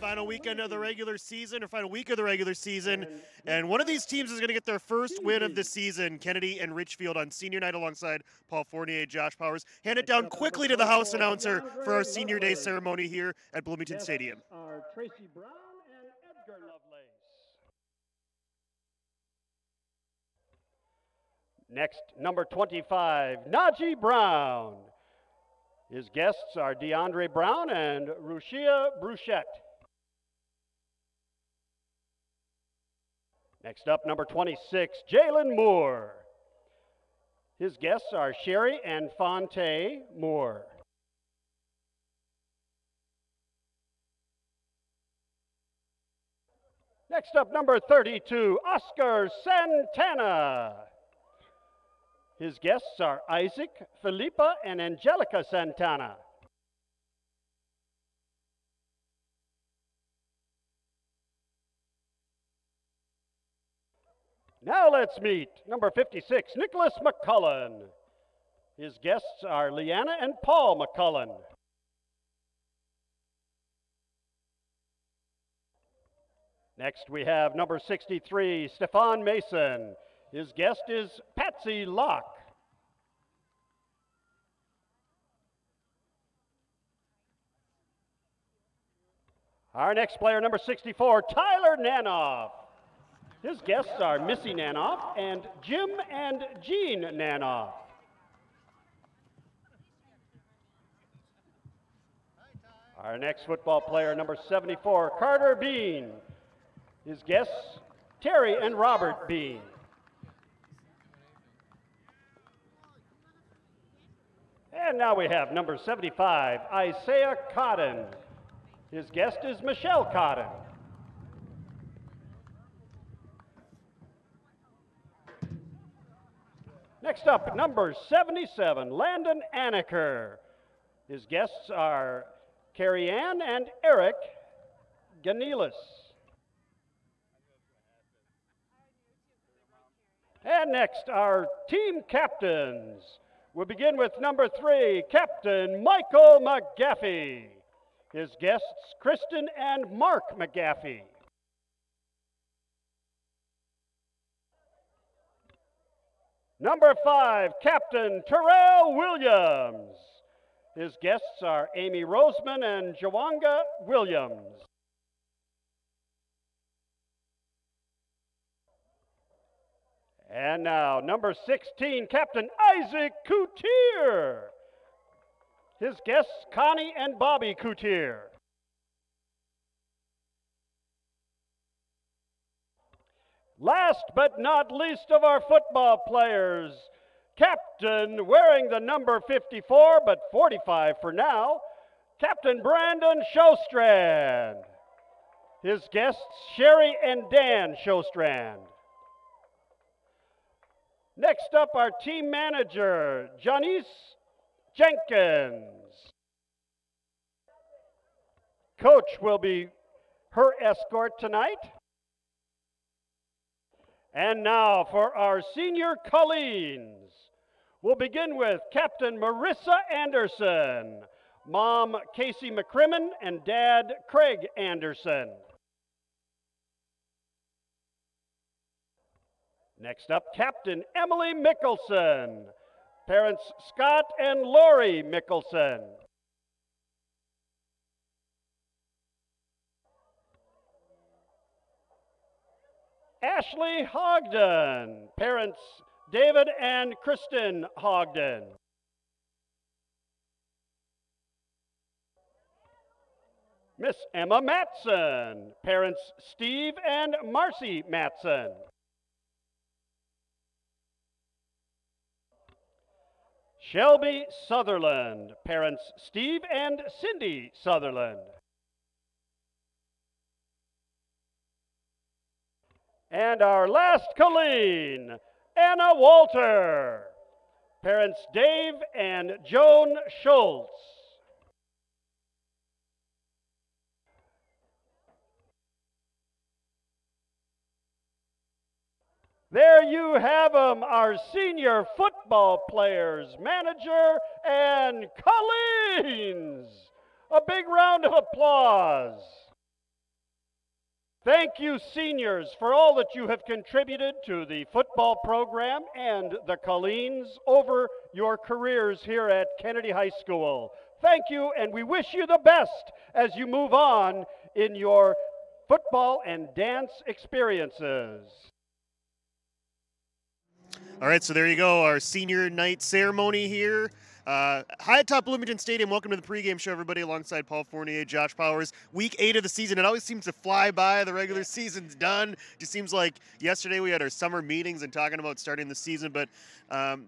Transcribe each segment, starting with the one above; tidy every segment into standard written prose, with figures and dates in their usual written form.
Final weekend of the regular season, or final week of the regular season, and one of these teams is going to get their first win of the season. Kennedy and Richfield on senior night alongside Paul Fournier, Josh Powers. Hand it down quickly to the house announcer for our senior day ceremony here at Bloomington Stadium. Are Tracy Brown and Edgar Lovelace. Next, number 25, Najee Brown. His guests are DeAndre Brown and Rushia Bruchette. Next up, number 26, Jalen Moore. His guests are Sherry and Fonte Moore. Next up, number 32, Oscar Santana. His guests are Isaac, Felipa, and Angelica Santana. Now let's meet number 56, Nicholas McCullen. His guests are Leanna and Paul McCullen. Next we have number 63, Stefan Mason. His guest is Patsy Locke. Our next player, number 64, Tyler Nanoff. His guests are Missy Nanoff and Jim and Jean Nanoff. Our next football player, number 74, Carter Bean. His guests, Terry and Robert Bean. And now we have number 75, Isaiah Cotton. His guest is Michelle Cotton. Next up, number 77, Landon Anaker. His guests are Carrie Ann and Eric Ganelis. And next, our team captains. We'll begin with number 3, Captain Michael McGaffey. His guests, Kristen and Mark McGaffey. Number 5, Captain Terrell Williams. His guests are Amy Roseman and Jawanga Williams. And now, number 16, Captain Isaac Coutier. His guests, Connie and Bobby Coutier. Last but not least of our football players, Captain, wearing the number 54, but 45 for now, Captain Brandon Shostrand. His guests, Sherry and Dan Shostrand. Next up, our team manager, Janice Jenkins. Coach will be her escort tonight. And now for our senior Colleens. We'll begin with Captain Marissa Anderson, Mom Casey McCrimmon, and Dad Craig Anderson. Next up, Captain Emily Mickelson, parents Scott and Lori Mickelson. Ashley Hogden, parents David and Kristen Hogden. Miss Emma Matson, parents Steve and Marcy Matson. Shelby Sutherland, parents Steve and Cindy Sutherland. And our last Colleen, Anna Walter, parents Dave and Joan Schultz. There you have them, our senior football players, manager, and Colleens. A big round of applause. Thank you, seniors, for all that you have contributed to the football program and the Colleens over your careers here at Kennedy High School. Thank you, and we wish you the best as you move on in your football and dance experiences. All right, so there you go, our senior night ceremony here. High atop Bloomington Stadium. Welcome to the pregame show, everybody, alongside Paul Fournier, Josh Powers. Week 8 of the season. It always seems to fly by. The regular season's done. Just seems like yesterday we had our summer meetings and talking about starting the season, but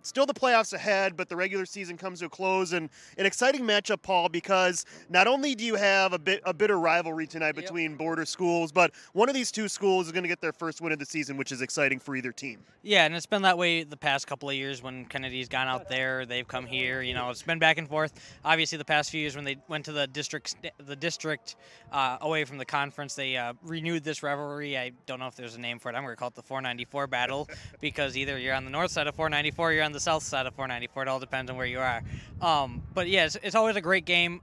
still the playoffs ahead, but the regular season comes to a close. And an exciting matchup, Paul, because not only do you have a bitter rivalry tonight between border schools, but one of these two schools is going to get their first win of the season, which is exciting for either team. Yeah, and it's been that way the past couple of years when Kennedy's gone out there. They've come here. You know, it's been back and forth. Obviously, the past few years when they went to the district away from the conference, they renewed this rivalry. I don't know if there's a name for it. I'm going to call it the 494 battle because either you're on the north side of 494 or you're on the south side of 494. It all depends on where you are. But yeah, it's always a great game.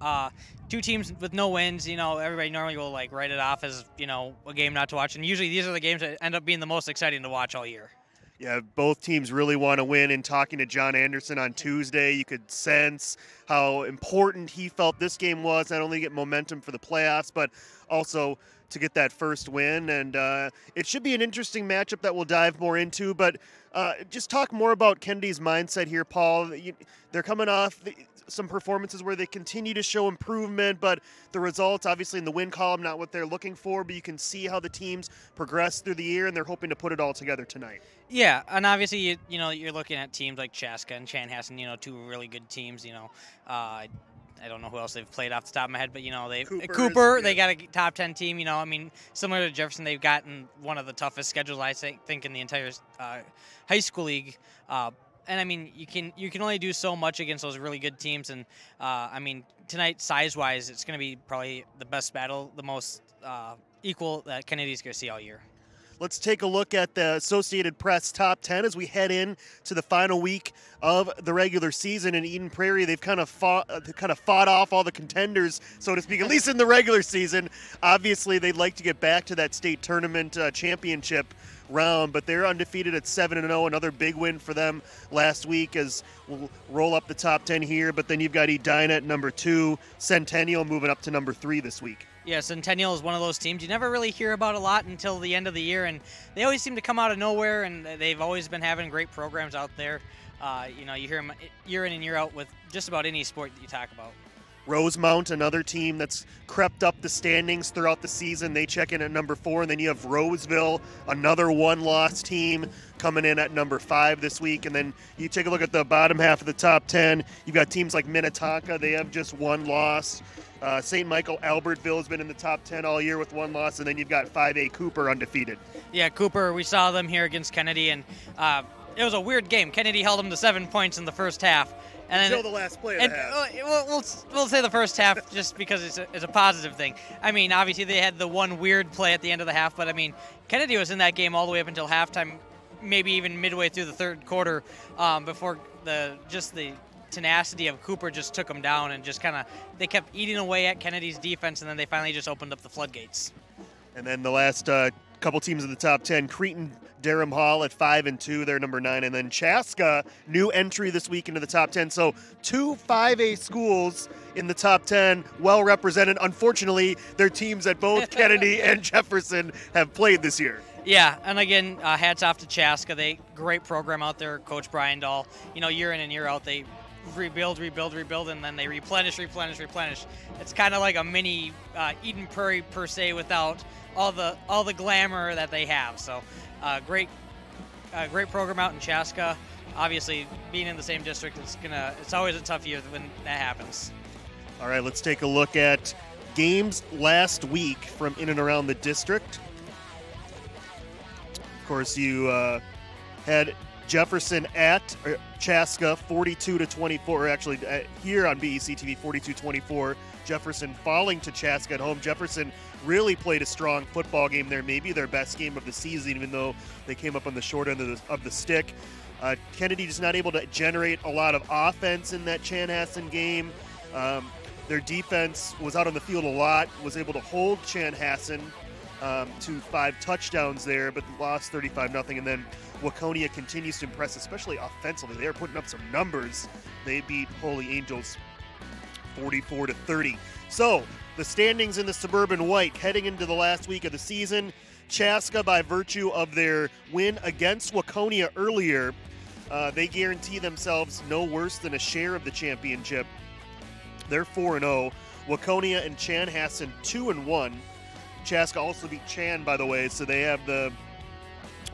Two teams with no wins, you know, everybody normally will like write it off as, you know, a game not to watch. And usually these are the games that end up being the most exciting to watch all year. Yeah, both teams really want to win. And talking to John Anderson on Tuesday, you could sense how important he felt this game was, not only to get momentum for the playoffs, but also to get that first win. And it should be an interesting matchup that we'll dive more into. But just talk more about Kennedy's mindset here, Paul. They're coming off some performances where they continue to show improvement, but the results, obviously, in the win column, not what they're looking for, but you can see how the teams progress through the year, and they're hoping to put it all together tonight. Yeah, and obviously, you know, you're looking at teams like Chaska and Chanhassen, you know, two really good teams, you know. I don't know who else they've played off the top of my head, but, you know, Cooper, they got a top 10 team, you know. I mean, similar to Jefferson, they've gotten one of the toughest schedules, I think, in the entire high school league. And I mean, you can only do so much against those really good teams. And I mean, tonight, size-wise, it's going to be probably the best battle, the most equal that Kennedy's going to see all year. Let's take a look at the Associated Press top 10 as we head in to the final week of the regular season. In Eden Prairie, they've kind of fought off all the contenders, so to speak, at least in the regular season. Obviously, they'd like to get back to that state tournament championship round, but they're undefeated at 7-0. Another big win for them last week as we'll roll up the top 10 here. But then you've got Edina at number 2, Centennial moving up to number 3 this week. Yeah, Centennial is one of those teams you never really hear about a lot until the end of the year, and they always seem to come out of nowhere, and they've always been having great programs out there. You know, you hear them year in and year out with just about any sport that you talk about. Rosemount, another team that's crept up the standings throughout the season. They check in at number 4, and then you have Roseville, another one-loss team, coming in at number 5 this week. And then you take a look at the bottom half of the top 10. You've got teams like Minnetonka. They have just one loss. St. Michael Albertville has been in the top 10 all year with one loss. And then you've got 5A Cooper undefeated. Yeah, Cooper, we saw them here against Kennedy, and it was a weird game. Kennedy held them to 7 points in the first half. And until the last play of the half. We'll say the first half just because it's a positive thing. I mean, obviously they had the one weird play at the end of the half, but I mean, Kennedy was in that game all the way up until halftime, maybe even midway through the third quarter, before the tenacity of Cooper just took them down, and just they kept eating away at Kennedy's defense, and then they finally just opened up the floodgates. And then the last couple teams in the top 10, Cretan Durham Hall at 5-2, they're number 9, and then Chaska, new entry this week into the top 10. So 2 5A schools in the top 10, well represented. Unfortunately, they're teams that both Kennedy and Jefferson have played this year. Yeah, and again, hats off to Chaska. Great program out there, Coach Brian Dahl. You know, year in and year out, they rebuild, and then they replenish. It's kind of like a mini Eden Prairie per se, without all the glamour that they have. So great program out in Chaska. Obviously, being in the same district, it's always a tough year when that happens. All right, let's take a look at games last week from in and around the district. Of course, you had Jefferson at Chaska 42-24, or actually here on BEC-TV 42-24. Jefferson falling to Chaska at home. Jefferson really played a strong football game there, maybe their best game of the season, even though they came up on the short end of the stick. Kennedy just not able to generate a lot of offense in that Chanhassen game. Their defense was out on the field a lot, was able to hold Chanhassen to 5 touchdowns there, but lost 35-0. And then Waconia continues to impress, especially offensively. They're putting up some numbers. They beat Holy Angels 44-30. So the standings in the Suburban White heading into the last week of the season. Chaska, by virtue of their win against Waconia earlier, they guarantee themselves no worse than a share of the championship. They're 4-0. Waconia and Chanhassen 2-1. Chaska also beat Chan, by the way, so they have the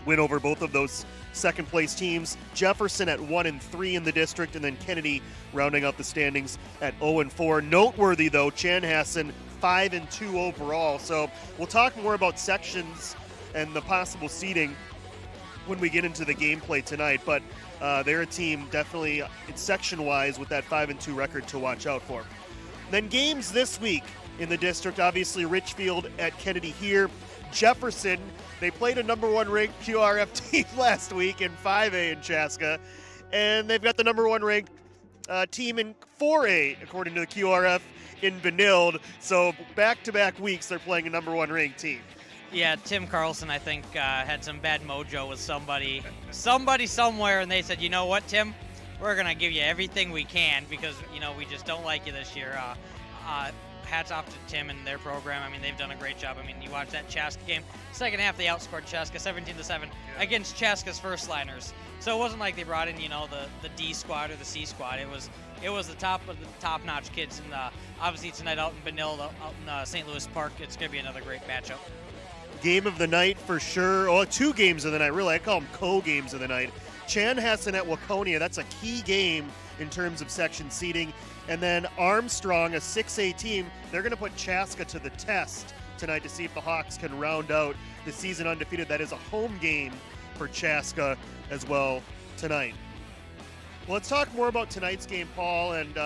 win over both of those second-place teams. Jefferson at 1-3 in the district, and then Kennedy rounding out the standings at 0-4. Noteworthy, though, Chanhassen 5-2 overall. So we'll talk more about sections and the possible seeding when we get into the gameplay tonight, but they're a team definitely section-wise with that 5-2 record to watch out for. Then games this week in the district, obviously Richfield at Kennedy here. Jefferson, they played a number 1 ranked QRF team last week in 5A in Chaska, and they've got the number 1 ranked team in 4A according to the QRF in Benilde. So back-to-back weeks they're playing a number 1 ranked team. Yeah, Tim Carlson, I think, had some bad mojo with somebody somewhere, and they said, you know what, Tim, we're going to give you everything we can because, you know, we just don't like you this year. Hats off to Tim and their program. I mean, they've done a great job. I mean, you watch that Chaska game. Second half, they outscored Chaska 17-7 against Chaska's first liners. So it wasn't like they brought in, you know, the D squad or the C squad. It was the top of the top-notch kids. And obviously tonight out in Benilde, out in St. Louis Park, it's going to be another great matchup. Game of the night for sure. Oh, 2 games of the night, really. I call them co-games of the night. Chanhassen at Waconia, that's a key game in terms of section seeding. And then Armstrong, a 6A team, they're going to put Chaska to the test tonight to see if the Hawks can round out the season undefeated. That is a home game for Chaska as well tonight. Well, let's talk more about tonight's game, Paul, and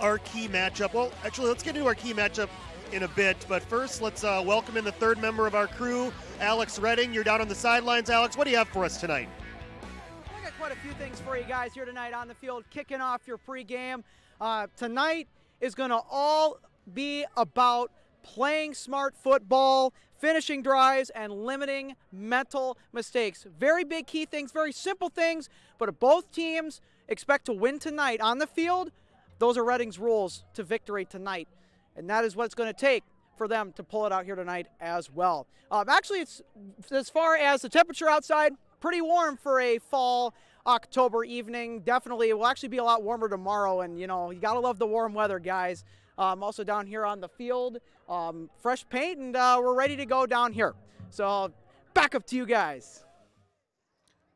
our key matchup. Well, actually, let's get into our key matchup in a bit, but first let's welcome in the third member of our crew, Alex Redding. You're down on the sidelines. Alex, what do you have for us tonight? I got quite a few things for you guys here tonight on the field, kicking off your pregame. Tonight is going to all be about playing smart football, finishing drives, and limiting mental mistakes. Very big key things, very simple things, but if both teams expect to win tonight on the field, those are Redding's rules to victory tonight. And that is what it's going to take for them to pull it out here tonight as well. Actually, it's as far as the temperature outside, pretty warm for a fall October evening. Definitely, it will actually be a lot warmer tomorrow, and you know, you gotta love the warm weather, guys. Also down here on the field, fresh paint, and we're ready to go down here. So back up to you guys.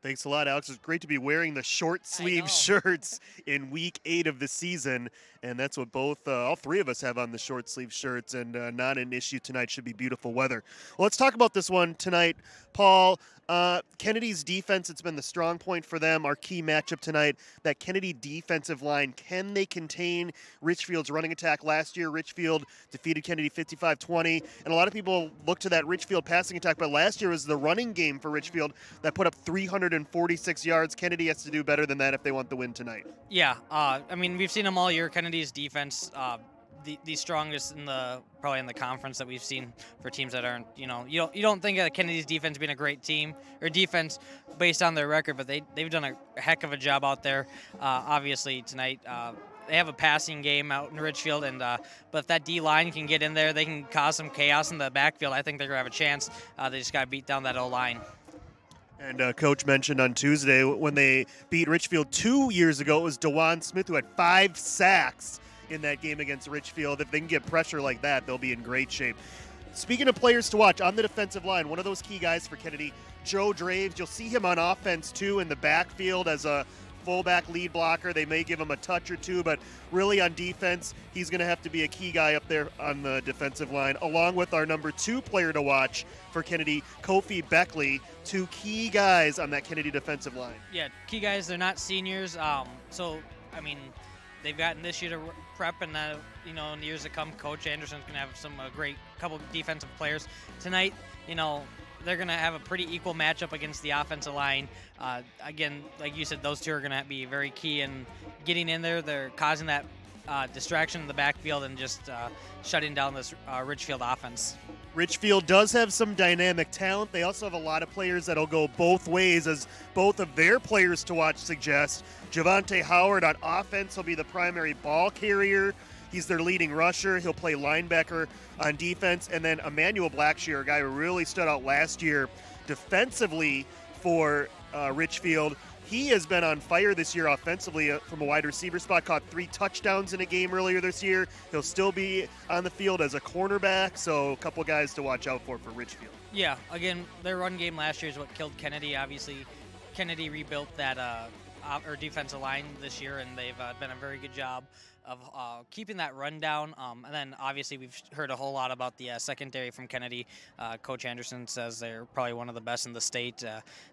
Thanks a lot, Alex. It's great to be wearing the short sleeve shirts in week 8 of the season, and that's what all 3 of us have on the short sleeve shirts, and not an issue tonight. Should be beautiful weather. Well, let's talk about this one tonight, Paul. Kennedy's defense, it's been the strong point for them. Our key matchup tonight, that Kennedy defensive line, can they contain Richfield's running attack? Last year, Richfield defeated Kennedy 55-20, and a lot of people look to that Richfield passing attack, but last year was the running game for Richfield that put up 346 yards. Kennedy has to do better than that if they want the win tonight. Yeah, I mean, we've seen them all year. Kennedy's defense, the strongest probably in the conference that we've seen for teams that aren't, you know, you don't think of Kennedy's defense being a great team or defense based on their record, but they've done a heck of a job out there. Obviously tonight they have a passing game out in Richfield, and but if that D line can get in there, they can cause some chaos in the backfield. I think they're gonna have a chance. They just gotta beat down that O line. And Coach mentioned on Tuesday when they beat Richfield 2 years ago, it was DeJuan Smith who had 5 sacks in that game against Richfield. If they can get pressure like that, they'll be in great shape. Speaking of players to watch, on the defensive line, one of those key guys for Kennedy, Joe Draves. You'll see him on offense, too, in the backfield as a fullback lead blocker. They may give him a touch or two, but really on defense, he's going to have to be a key guy up there on the defensive line, along with our number 2 player to watch for Kennedy, Kofi Beckley. 2 key guys on that Kennedy defensive line. Yeah, key guys. They're not seniors, so, I mean, they've gotten this year to prep, and you know, in the years to come, Coach Anderson's going to have some great couple defensive players. Tonight, you know, they're going to have a pretty equal matchup against the offensive line. Again, like you said, those 2 are going to be very key in getting in there. They're causing that distraction in the backfield and just shutting down this Richfield offense. Richfield does have some dynamic talent. They also have a lot of players that'll go both ways, as both of their players to watch suggest. Javante Howard on offense will be the primary ball carrier. He's their leading rusher. He'll play linebacker on defense. And then Emmanuel Blackshear, a guy who really stood out last year defensively for Richfield. He has been on fire this year offensively from a wide receiver spot, caught 3 touchdowns in a game earlier this year. He'll still be on the field as a cornerback, so a couple guys to watch out for Richfield. Yeah, again, their run game last year is what killed Kennedy. Obviously, Kennedy rebuilt that defensive line this year, and they've done a very good job of keeping that run down. And then obviously we've heard a whole lot about the secondary from Kennedy. Coach Anderson says they're probably one of the best in the state.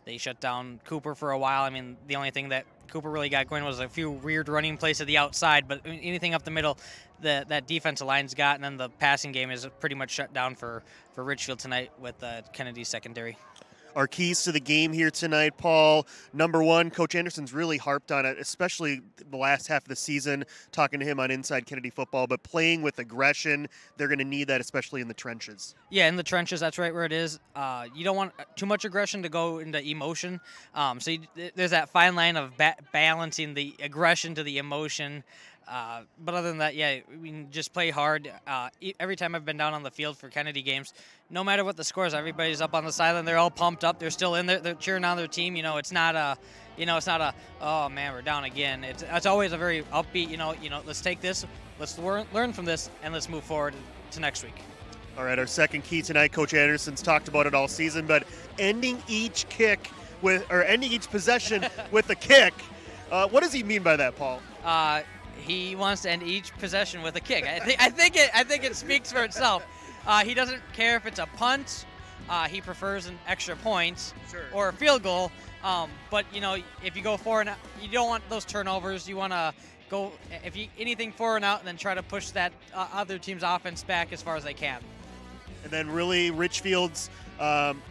They shut down Cooper for a while. I mean, the only thing that Cooper really got going was a few weird running plays to the outside, but anything up the middle, that defensive line's got, and then the passing game is pretty much shut down for Richfield tonight with Kennedy's secondary. Our keys to the game here tonight, Paul. Number one, Coach Anderson's really harped on it, especially the last half of the season, talking to him on Inside Kennedy Football, but playing with aggression. They're going to need that, especially in the trenches. Yeah, in the trenches, that's right where it is. You don't want too much aggression to go into emotion. There's that fine line of balancing the aggression to the emotion. But other than that, yeah, we can just play hard. Every time I've been down on the field for Kennedy games, no matter what the score is, everybody's up on the sideline. They're all pumped up. They're still in there. They're cheering on their team. It's not a, oh man, we're down again. It's always a very upbeat. Let's take this, let's learn from this, and let's move forward to next week. All right, our second key tonight, Coach Anderson's talked about it all season, but ending each possession with a kick. What does he mean by that, Paul? He wants to end each possession with a kick. I think it speaks for itself. He doesn't care if it's a punt. He prefers an extra point or a field goal. But if you go for and out, you don't want those turnovers. You want to go anything for and out, and then try to push that other team's offense back as far as they can. And then really Richfield's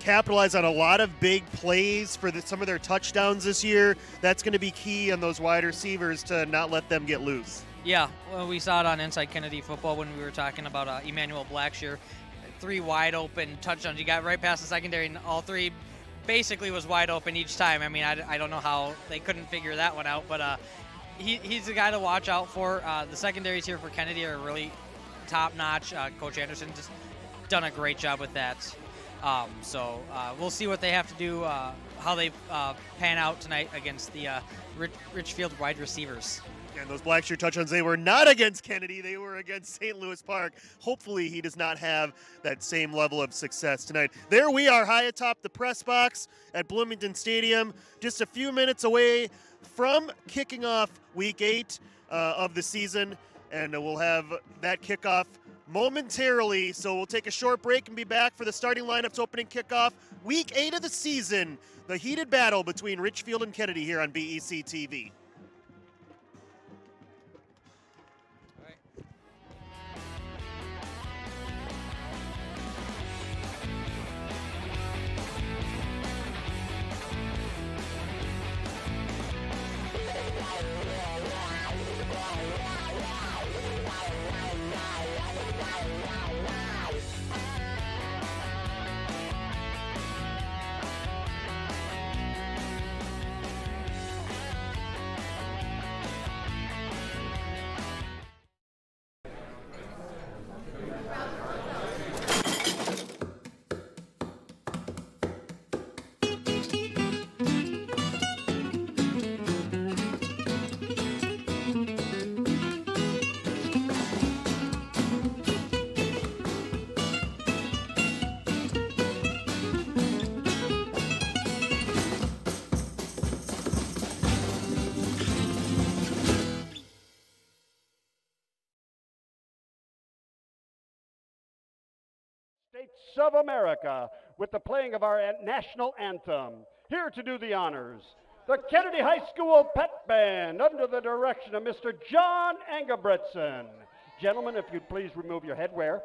capitalize on a lot of big plays for some of their touchdowns this year. That's going to be key on those wide receivers to not let them get loose. Yeah, well, we saw it on Inside Kennedy Football when we were talking about Emmanuel Blackshear. 3 wide open touchdowns. You got right past the secondary, and all 3 basically was wide open each time. I mean, I don't know how they couldn't figure that one out, but he's the guy to watch out for. The secondaries here for Kennedy are really top-notch. Coach Anderson just done a great job with that. So we'll see what they have to do, how they pan out tonight against the Richfield wide receivers. And those Blackshear touchdowns, they were not against Kennedy. They were against St. Louis Park. Hopefully he does not have that same level of success tonight. There we are high atop the press box at Bloomington Stadium, just a few minutes away from kicking off Week 8 of the season. And we'll have that kickoff momentarily, so we'll take a short break and be back for the starting lineups opening kickoff. Week 8 of the season, the heated battle between Richfield and Kennedy here on BEC-TV. States of America with the playing of our national anthem. Here to do the honors, the Kennedy High School Pet Band under the direction of Mr. John Engebretson. Gentlemen, if you'd please remove your headwear.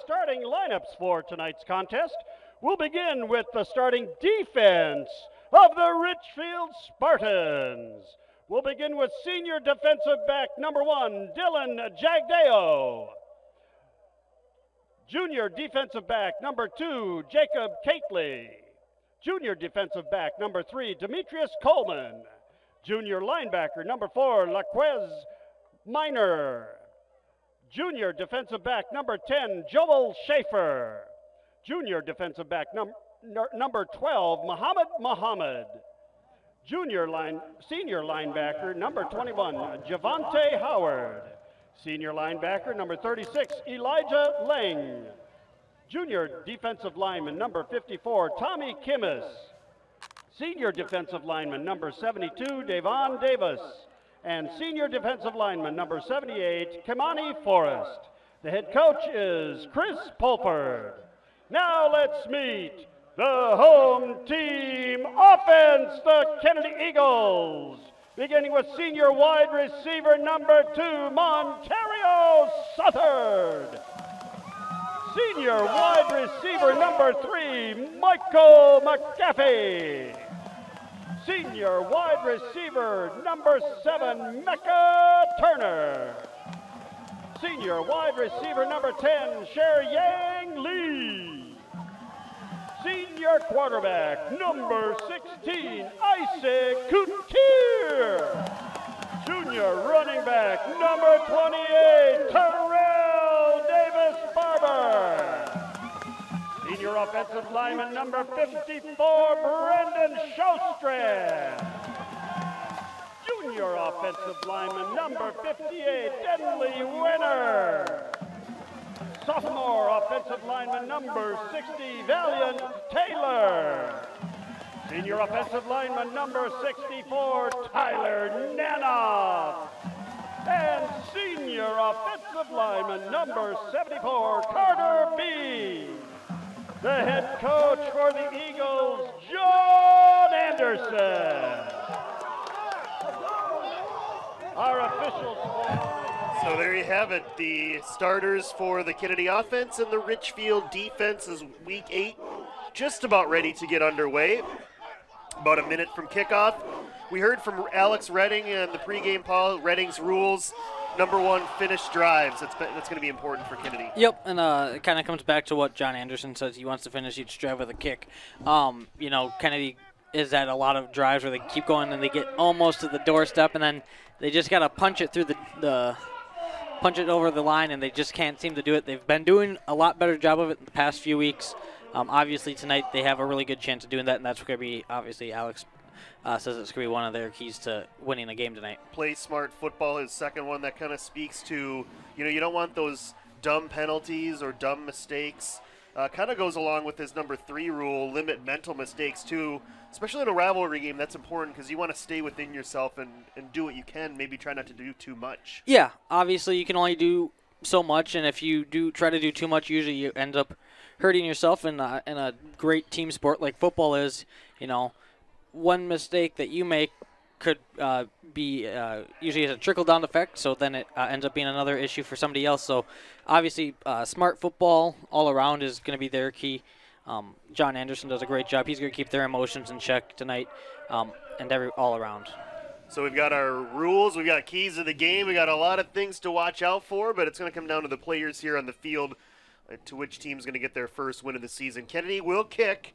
starting lineups for tonight's contest. We'll begin with the starting defense of the Richfield Spartans. We'll begin with senior defensive back number 1, Dylan Jagdeo. Junior defensive back number 2, Jacob Cately. Junior defensive back number 3, Demetrius Coleman. Junior linebacker number 4, Laquez Minor. Junior defensive back number 10, Joel Schaefer. Junior defensive back number 12, Muhammad. Senior linebacker number 21, Javante Howard. Senior linebacker number 36, Elijah Lang. Junior defensive lineman number 54, Tommy Kimmis. Senior defensive lineman number 72, Devon Davis. And senior defensive lineman number 78, Kimani Forrest. The head coach is Chris Pulford. Now let's meet the home team offense, the Kennedy Eagles. Beginning with senior wide receiver number 2, Montario Southard. Senior wide receiver number 3, Michael McGaffey. Senior wide receiver number 7, Mecca Turner. Senior wide receiver number 10, Sher-Yang Lee. Senior quarterback number 16, Isaac Couture. Junior running back number 28, Terrell Davis Barber. Senior offensive lineman number 54, Brendan Showstrand. Junior offensive lineman number 58, Denley Winner. Sophomore offensive lineman number 60, Valiant Taylor. Senior offensive lineman number 64, Tyler Nanoff. And senior offensive lineman number 74, Carter B. The head coach for the Eagles, John Anderson. Our official squad. So there you have it. The starters for the Kennedy offense and the Richfield defense is week 8, just about ready to get underway. About a minute from kickoff. We heard from Alex Redding and the pregame, Paul. Redding's rules. Number 1, finish drives. That's going to be important for Kennedy. Yep, and it kind of comes back to what John Anderson says. He wants to finish each drive with a kick. You know, Kennedy is at a lot of drives where they keep going and they get almost to the doorstep, and then they just got to punch it through punch it over the line, and they just can't seem to do it. They've been doing a lot better job of it in the past few weeks. Obviously tonight they have a really good chance of doing that, and that's going to be, obviously, Alex says it's going to be one of their keys to winning the game tonight. Play smart football is second one. That kind of speaks to, you don't want those dumb penalties or dumb mistakes. Kind of goes along with this number 3 rule, limit mental mistakes too, especially in a rivalry game. That's important because you want to stay within yourself and do what you can, maybe try not to do too much. Yeah, obviously you can only do so much, and if you do try to do too much, usually you end up hurting yourself in a great team sport like football is. One mistake that you make could be usually has a trickle-down effect, so then it ends up being another issue for somebody else. So obviously smart football all around is going to be their key. John Anderson does a great job. He's going to keep their emotions in check tonight and all around. So we've got our rules, we've got keys of the game, we got a lot of things to watch out for, but it's going to come down to the players here on the field to which team's going to get their first win of the season. Kennedy will kick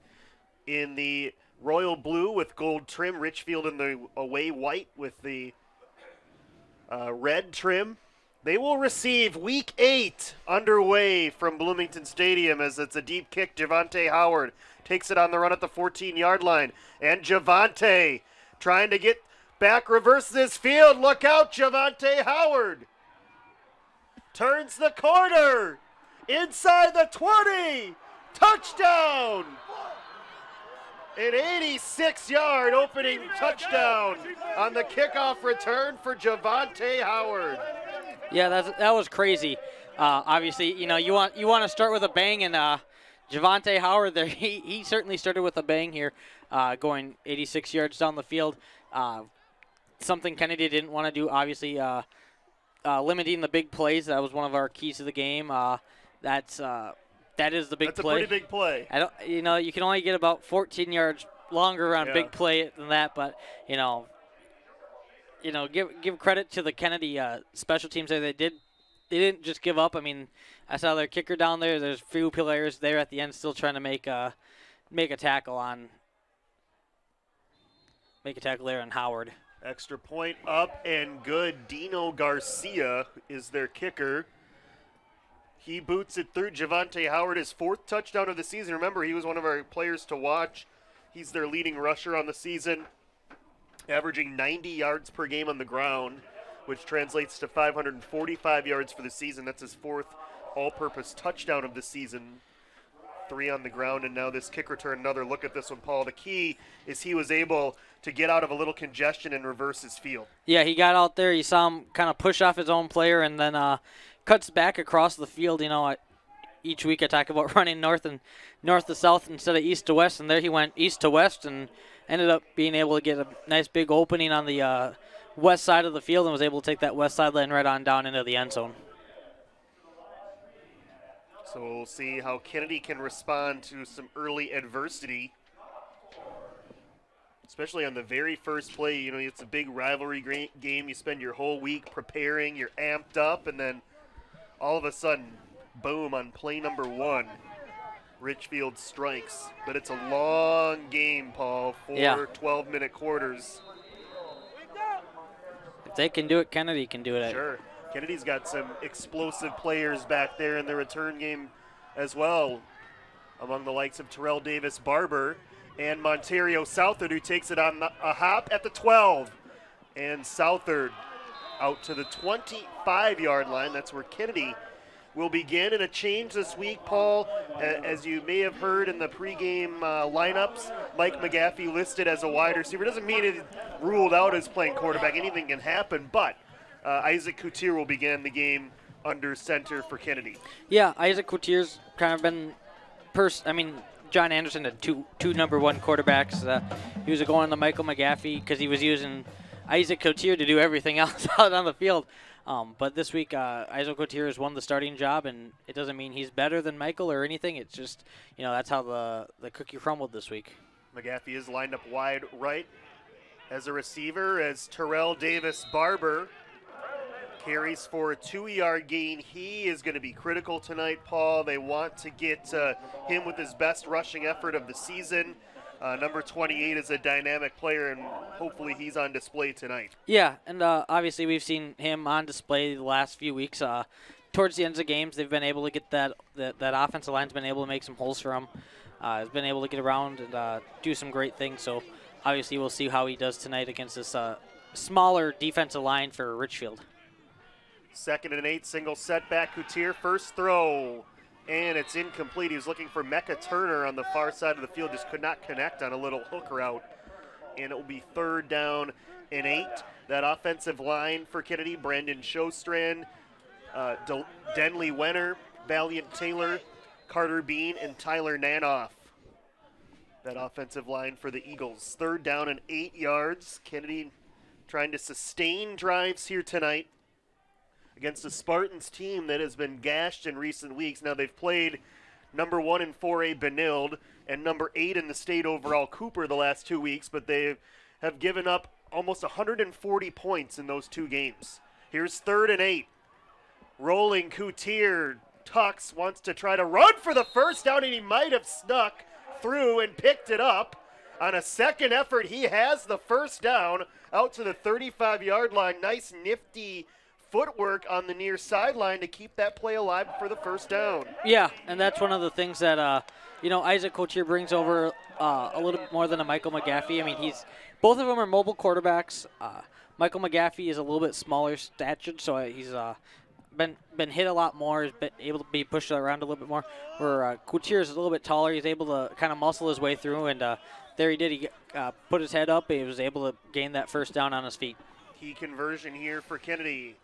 in the royal blue with gold trim. Richfield in the away white with the red trim. They will receive week 8 underway from Bloomington Stadium as it's a deep kick. Javante Howard takes it on the run at the 14-yard line. And Javante trying to get back, reverses his field. Look out, Javante Howard. Turns the corner. Inside the 20. Touchdown. An 86-yard opening touchdown on the kickoff return for Javante Howard. Yeah, that was crazy. Obviously, you want to start with a bang, and Javante Howard there, he certainly started with a bang here, going 86 yards down the field. Something Kennedy didn't want to do, obviously, limiting the big plays. That was one of our keys to the game. that is the big play. That's a pretty big play. I don't, you can only get about 14 yards longer on big play than that, but give credit to the Kennedy special teams there. They didn't just give up. I mean, I saw their kicker down there. There's a few players there at the end still trying to make a tackle there on Howard. Extra point up and good. Dino Garcia is their kicker. He boots it through. Javante Howard, his 4th touchdown of the season. Remember, he was one of our players to watch. He's their leading rusher on the season, averaging 90 yards per game on the ground, which translates to 545 yards for the season. That's his 4th all-purpose touchdown of the season. 3 on the ground, and now this kick return. Another look at this one, Paul. The key is he was able to get out of a little congestion and reverse his field. Yeah, he got out there. You saw him kind of push off his own player and then cuts back across the field. Each week I talk about running north to south instead of east to west, and there he went east to west and ended up being able to get a nice big opening on the west side of the field and was able to take that west sideline right on down into the end zone. So we'll see how Kennedy can respond to some early adversity, especially on the very first play. It's a big rivalry game. You spend your whole week preparing, you're amped up, and then all of a sudden, boom, on play number 1, Richfield strikes. But it's a long game, Paul, 4 12-minute quarters. If they can do it, Kennedy can do it. Sure. Kennedy's got some explosive players back there in the return game as well, among the likes of Terrell Davis Barber and Montario Southard, who takes it on a hop at the 12. And Southard out to the 25-yard line. That's where Kennedy will begin. And a change this week, Paul, as you may have heard in the pregame lineups, Mike McGaffey listed as a wide receiver. Doesn't mean it's ruled out as playing quarterback. Anything can happen, but Isaac Coutier will begin the game under center for Kennedy. Yeah, Isaac Coutier's kind of been John Anderson had two number 1 quarterbacks. He was going to Michael McGaffey because he was using Isaac Coutier to do everything else out on the field. But this week, Isaac Coutier has won the starting job, and it doesn't mean he's better than Michael or anything. It's just, that's how the cookie crumbled this week. McGaffey is lined up wide right as a receiver as Terrell Davis Barber carries for a 2-yard gain. He is going to be critical tonight, Paul. They want to get him with his best rushing effort of the season. Number 28 is a dynamic player, and hopefully he's on display tonight. Yeah, and obviously we've seen him on display the last few weeks. Towards the ends of games, they've been able to get that offensive line's been able to make some holes for him. Has been able to get around and do some great things. So obviously we'll see how he does tonight against this smaller defensive line for Richfield. 2nd and 8, single setback. Coutier, first throw, and it's incomplete. He was looking for Mecca Turner on the far side of the field, just could not connect on a little hook route. And it will be 3rd down and 8. That offensive line for Kennedy, Brandon Shostrand, Denley Wenner, Valiant Taylor, Carter Bean, and Tyler Nanoff. That offensive line for the Eagles. 3rd down and 8 yards. Kennedy trying to sustain drives here tonight against a Spartans team that has been gashed in recent weeks. Now they've played number 1 in 4A Benilde and number 8 in the state overall Cooper the last 2 weeks, but they have given up almost 140 points in those 2 games. Here's 3rd and 8. Rolling Coutier, tucks, wants to try to run for the first down, and he might have snuck through and picked it up. On a second effort, he has the first down out to the 35-yard line. Nice, nifty footwork on the near sideline to keep that play alive for the first down. Yeah, and that's one of the things that Isaac Coutier brings over a little bit more than a Michael McGaffey. I mean, both of them are mobile quarterbacks. Michael McGaffey is a little bit smaller statured, so he's been hit a lot more, has been able to be pushed around a little bit more. Where Coutier is a little bit taller, he's able to kind of muscle his way through, and there he did. He put his head up, he was able to gain that first down on his feet. Key conversion here for Kennedy.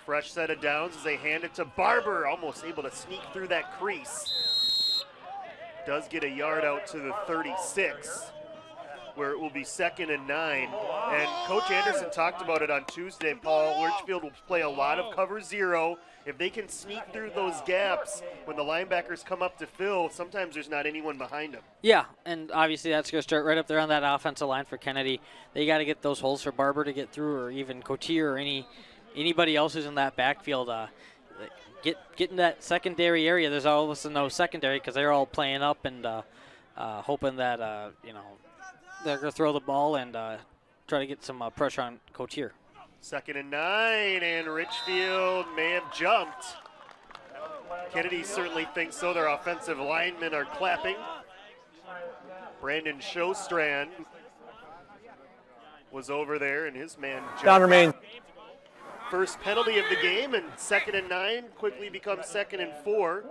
Fresh set of downs as they hand it to Barber, almost able to sneak through that crease. Does get a yard out to the 36. where it will be 2nd and 9. And Coach Anderson talked about it on Tuesday, Paul. Richfield will play a lot of cover 0. If they can sneak through those gaps when the linebackers come up to fill, sometimes there's not anyone behind them. Yeah, and obviously that's going to start right up there on that offensive line for Kennedy. They got to get those holes for Barber to get through, or even Cotier or anybody else who's in that backfield. Get in that secondary area. There's all of us no secondary because they're all playing up and hoping that they're going to throw the ball and try to get some pressure on Cotier. 2nd and 9, and Richfield may have jumped. Kennedy certainly thinks so. Their offensive linemen are clapping. Brandon Shostrand was over there, and his man jumped. Down remains. First penalty of the game, and 2nd and 9 quickly becomes 2nd and 4.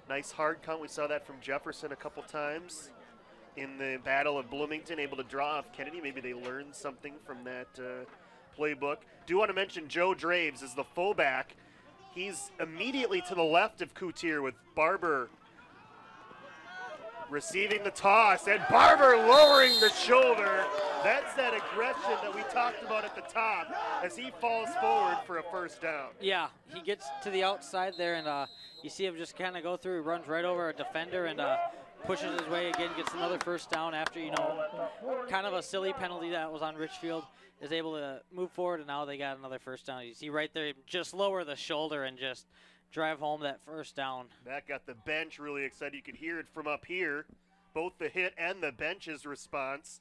Nice hard count. We saw that from Jefferson a couple times in the Battle of Bloomington, able to draw off Kennedy. Maybe they learned something from that playbook. Do want to mention Joe Draves is the fullback. He's immediately to the left of Coutier with Barber receiving the toss, and Barber lowering the shoulder. That's that aggression that we talked about at the top as he falls forward for a first down. Yeah, he gets to the outside there, and you see him just kind of go through. He runs right over a defender and pushes his way again, gets another first down after, kind of a silly penalty that was on Richfield, is able to move forward, and now they got another first down. You see right there, just lower the shoulder and just drive home that first down. That got the bench really excited. You could hear it from up here, both the hit and the bench's response.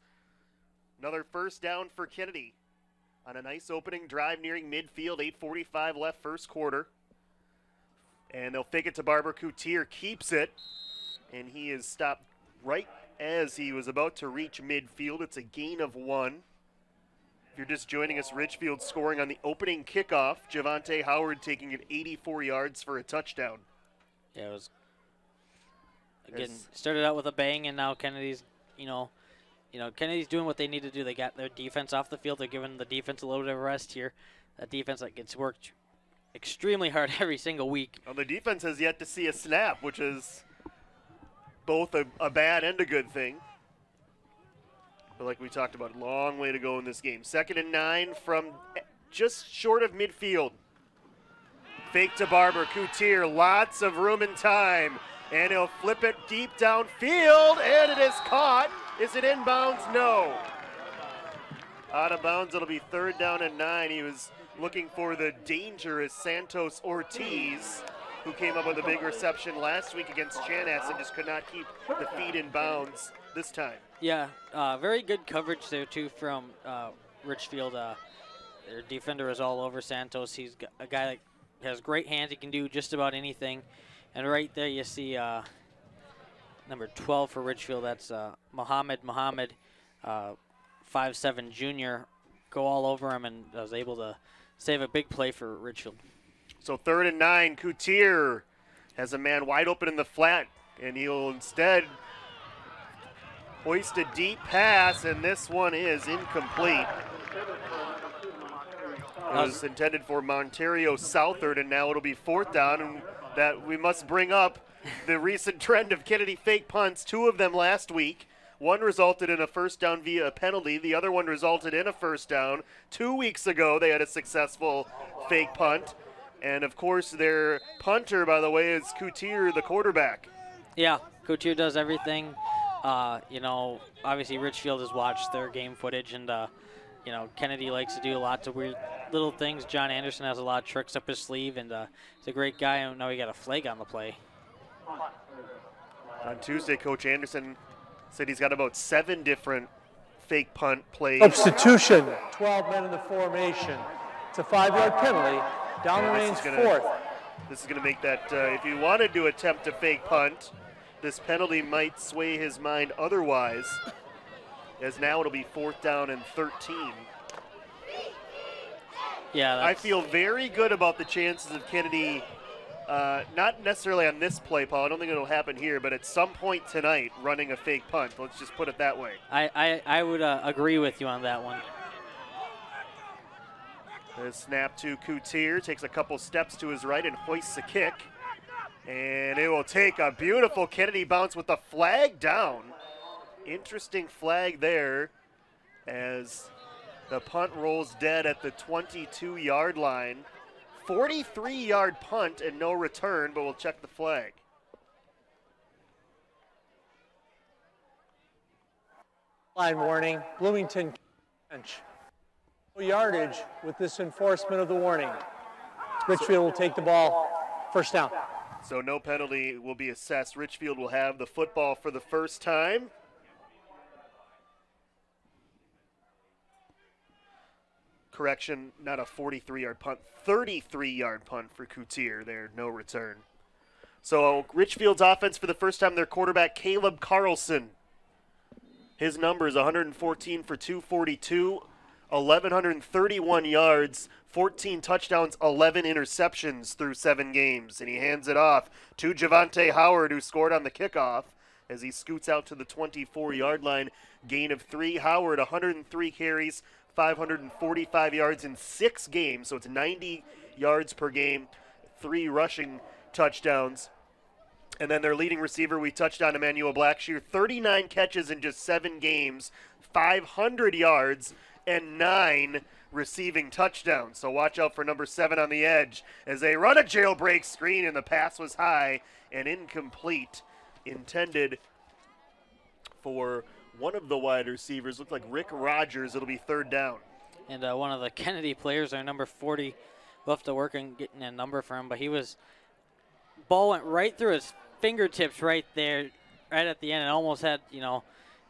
Another first down for Kennedy on a nice opening drive nearing midfield, 8:45 left first quarter. And they'll fake it to Barber. Coutier keeps it, and he is stopped right as he was about to reach midfield. It's a gain of 1. If you're just joining us, Richfield scoring on the opening kickoff. Javante Howard taking it 84 yards for a touchdown. Yeah, it was, again, started out with a bang, and now Kennedy's, Kennedy's doing what they need to do. They got their defense off the field. They're giving the defense a little bit of rest here. That defense that gets worked extremely hard every single week. Well, the defense has yet to see a snap, which is both a bad and a good thing. But like we talked about, long way to go in this game. 2nd and 9 from just short of midfield. Fake to Barber. Coutier, lots of room and time. And he'll flip it deep downfield, and it is caught. Is it inbounds? No. Out of bounds, it'll be 3rd down and 9. He was looking for the dangerous Santos Ortiz, who came up with a big reception last week against Chanas and just could not keep the feet in bounds this time. Yeah, very good coverage there, too, from Richfield. Their defender is all over Santos. He's a guy that has great hands. He can do just about anything. And right there you see number 12 for Richfield. That's Muhammad, 5'7" junior, go all over him and was able to save a big play for Richfield. So 3rd and 9, Coutier has a man wide open in the flat, and he'll instead hoist a deep pass, and this one is incomplete. It was intended for Montario Southard, and now it'll be 4th down, and that we must bring up the recent trend of Kennedy fake punts, 2 of them last week. One resulted in a first down via a penalty. The other one resulted in a first down. 2 weeks ago, they had a successful fake punt. And, of course, their punter, by the way, is Coutier, the quarterback. Yeah, Coutier does everything. Obviously Richfield has watched their game footage, and, Kennedy likes to do lots of weird little things. John Anderson has a lot of tricks up his sleeve, and he's a great guy. And now he got a flag on the play. On Tuesday, Coach Anderson said he's got about 7 different fake punt plays. Substitution, 12 men in the formation. It's a 5-yard penalty. Down remains 4th. This is going to make that, if he wanted to attempt a fake punt, this penalty might sway his mind otherwise, as now it'll be 4th down and 13. Yeah, I feel very good about the chances of Kennedy, not necessarily on this play, Paul. I don't think it'll happen here, but at some point tonight, running a fake punt. Let's just put it that way. I would agree with you on that one. The snap to Coutier, takes a couple steps to his right and hoists a kick. And it will take a beautiful Kennedy bounce with the flag down. Interesting flag there as the punt rolls dead at the 22-yard line. 43-yard punt and no return, but we'll check the flag. Line warning, Bloomington bench. No yardage with this enforcement of the warning. Richfield will take the ball, first down. So no penalty will be assessed. Richfield will have the football for the first time. Correction, not a 43-yard punt, 33-yard punt for Coutier there, no return. So Richfield's offense for the first time, their quarterback Caleb Carlson. His number is 114 for 242, 1,131 yards, 14 touchdowns, 11 interceptions through 7 games. And he hands it off to Javante Howard, who scored on the kickoff as he scoots out to the 24-yard line. Gain of 3. Howard, 103 carries, 545 yards in 6 games, so it's 90 yards per game, 3 rushing touchdowns. And then their leading receiver, we touched on Emmanuel Blackshear, 39 catches in just 7 games, 500 yards, and 9 receiving touchdowns. So watch out for number 7 on the edge as they run a jailbreak screen, and the pass was high and incomplete. Intended for one of the wide receivers, looked like Rick Rogers. It'll be 3rd down. And one of the Kennedy players, our number 40, we'll have to work on getting a number for him, but ball went right through his fingertips right there, right at the end, and almost had,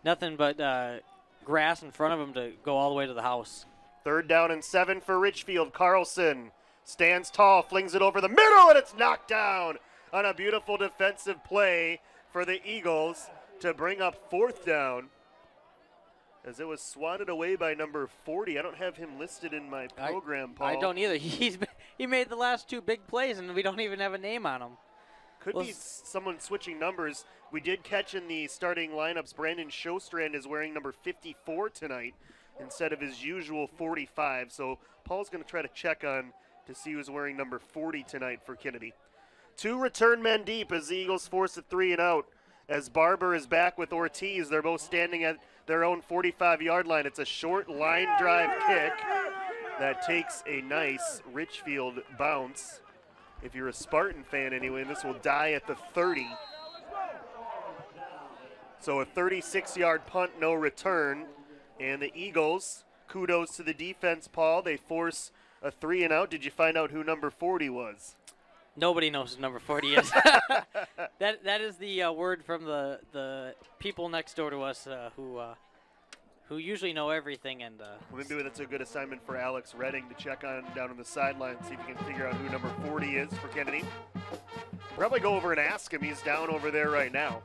nothing but grass in front of him to go all the way to the house. 3rd down and 7 for Richfield. Carlson stands tall, flings it over the middle, and it's knocked down on a beautiful defensive play for the Eagles to bring up 4th down as it was swatted away by number 40. I don't have him listed in my program, Paul. I don't either. He made the last 2 big plays, and we don't even have a name on him. Could be someone switching numbers. We did catch in the starting lineups, Brandon Shostrand is wearing number 54 tonight instead of his usual 45. So Paul's going to try to check on to see who's wearing number 40 tonight for Kennedy. 2 return men deep as the Eagles force a 3 and out. As Barber is back with Ortiz, they're both standing at their own 45-yard line. It's a short line drive kick that takes a nice Richfield bounce. If you're a Spartan fan anyway, this will die at the 30. So a 36-yard punt, no return. And the Eagles, kudos to the defense, Paul. They force a 3 and out. Did you find out who number 40 was? Nobody knows who number 40 is. That is the word from the people next door to us who usually know everything. And well, maybe that's a good assignment for Alex Redding to check on down on the sideline, see if he can figure out who number 40 is for Kennedy. Probably go over and ask him. He's down over there right now.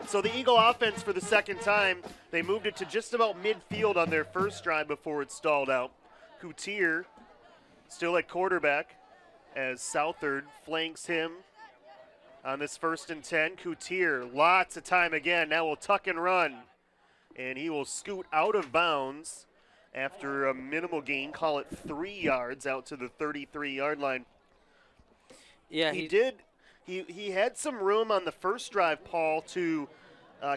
So the Eagle offense for the second time, they moved it to just about midfield on their first drive before it stalled out. Coutier still at quarterback as Southard flanks him on this 1st and 10. Coutier, lots of time again. Now we'll tuck and run. And he will scoot out of bounds after a minimal gain, call it 3 yards out to the 33-yard line. Yeah, he had some room on the first drive, Paul, to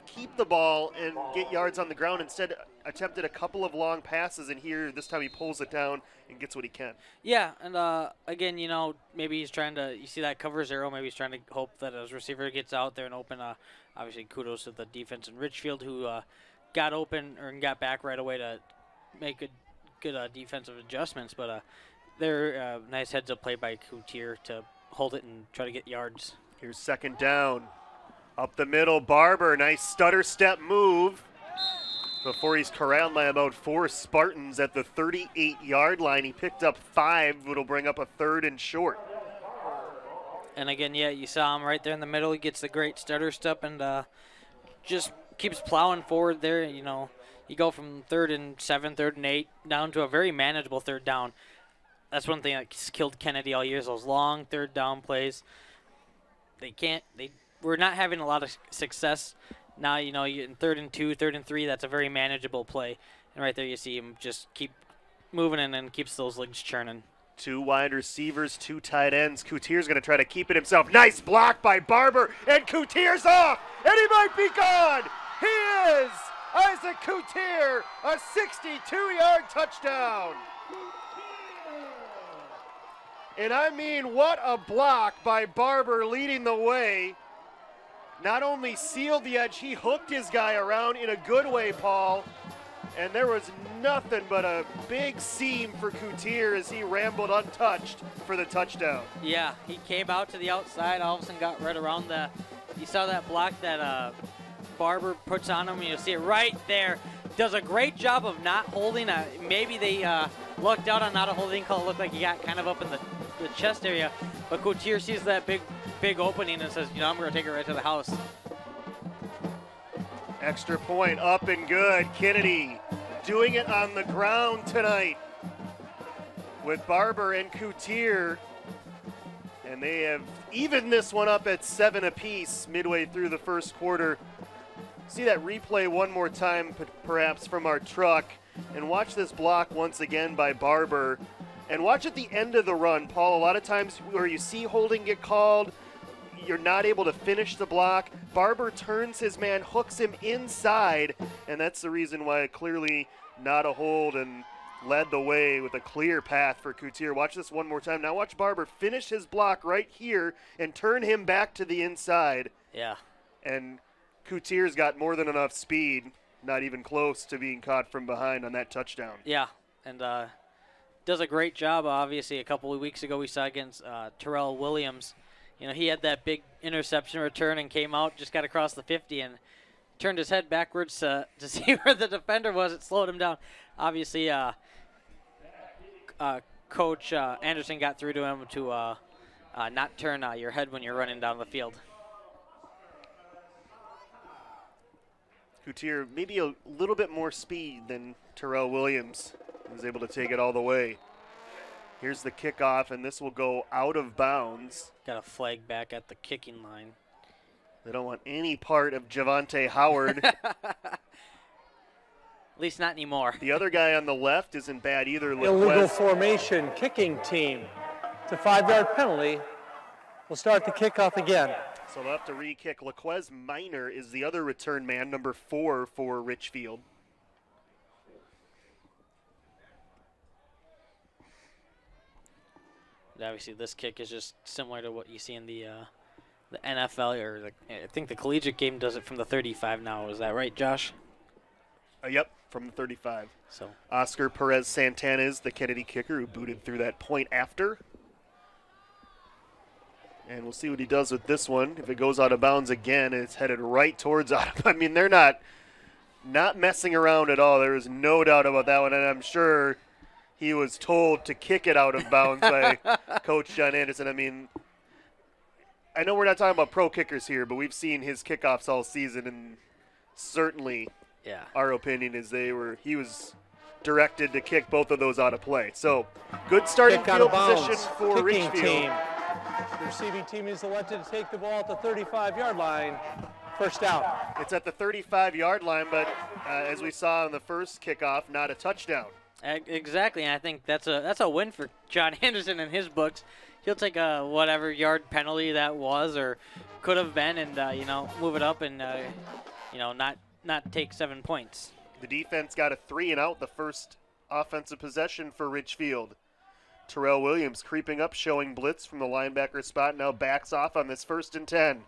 keep the ball and get yards on the ground. Instead, attempted a couple of long passes, and here, this time he pulls it down and gets what he can. Yeah, and again, maybe he's trying to, you see that cover 0, maybe he's trying to hope that his receiver gets out there and open. Obviously, kudos to the defense in Richfield, who got open or got back right away to make good defensive adjustments. But they're nice heads-up play by Coutier to hold it and try to get yards. Here's 2nd down. Up the middle, Barber, nice stutter step move before he's corralled by about 4 Spartans at the 38-yard line. He picked up 5, which will bring up a 3rd and short. And again, yeah, you saw him right there in the middle. He gets the great stutter step and just keeps plowing forward there. You go from 3rd and 7, 3rd and 8 down to a very manageable 3rd down. That's one thing that's killed Kennedy all year is those long 3rd down plays. We're not having a lot of success now. You're in 3rd and 2, 3rd and 3. That's a very manageable play. And right there you see him just keep moving and then keeps those legs churning. 2 wide receivers, 2 tight ends. Coutier's going to try to keep it himself. Nice block by Barber, and Coutier's off, and he might be gone. He is! Isaac Coutier, a 62-yard touchdown. And I mean, what a block by Barber leading the way. Not only sealed the edge, he hooked his guy around in a good way, Paul. And there was nothing but a big seam for Coutier as he rambled untouched for the touchdown. Yeah, he came out to the outside, all of a sudden got right around the, you saw that block that Barber puts on him, and you'll see it right there. Does a great job of not holding. Maybe they lucked out on not a holding call. It looked like he got kind of up in the chest area. But Coutier sees that big opening and says, you know, I'm going to take it right to the house. Extra point up and good. Kennedy doing it on the ground tonight with Barber and Coutier. And they have evened this one up at 7 apiece midway through the first quarter. See that replay one more time, perhaps, from our truck. And watch this block once again by Barber. And watch at the end of the run, Paul. A lot of times where you see holding get called, you're not able to finish the block. Barber turns his man, hooks him inside, and that's the reason why clearly not a hold and led the way with a clear path for Coutier. Watch this one more time. Now watch Barber finish his block right here and turn him back to the inside. Yeah. And Coutier's got more than enough speed, not even close to being caught from behind on that touchdown. Yeah, and does a great job. Obviously, a couple of weeks ago we saw against Terrell Williams. You know, he had that big interception return and came out, just got across the 50 and turned his head backwards to see where the defender was. It slowed him down. Obviously, Coach Anderson got through to him to not turn your head when you're running down the field. Coutier maybe a little bit more speed than Terrell Williams. He was able to take it all the way. Here's the kickoff, and this will go out of bounds. Got a flag back at the kicking line. They don't want any part of Javante Howard. At least not anymore. The other guy on the left isn't bad either. Illegal formation kicking team. It's a 5-yard penalty. We'll start the kickoff again. So they'll have to re-kick. Laquez Minor is the other return man, number 4 for Richfield. Obviously, this kick is just similar to what you see in the NFL, or I think the collegiate game does it from the 35 now. Is that right, Josh? Yep, from the 35. So Oscar Perez Santana is the Kennedy kicker who booted through that point after. And we'll see what he does with this one. If it goes out of bounds again, it's headed right towards out of, I mean, they're not messing around at all. There is no doubt about that one, and I'm sure he was told to kick it out of bounds by Coach John Anderson. I mean, I know we're not talking about pro kickers here, but we've seen his kickoffs all season, and certainly our opinion is he was directed to kick both of those out of play. So good starting field position for Richfield. The receiving team is elected to take the ball at the 35-yard line. First down. It's at the 35-yard line, but as we saw in the first kickoff, not a touchdown. Exactly, and I think that's a win for John Anderson in his books. He'll take a whatever yard penalty that was or could have been, and you know, move it up and you know, not take 7 points. The defense got a 3-and-out the first offensive possession for Richfield. Terrell Williams creeping up, showing blitz from the linebacker spot. Now backs off on this 1st and 10.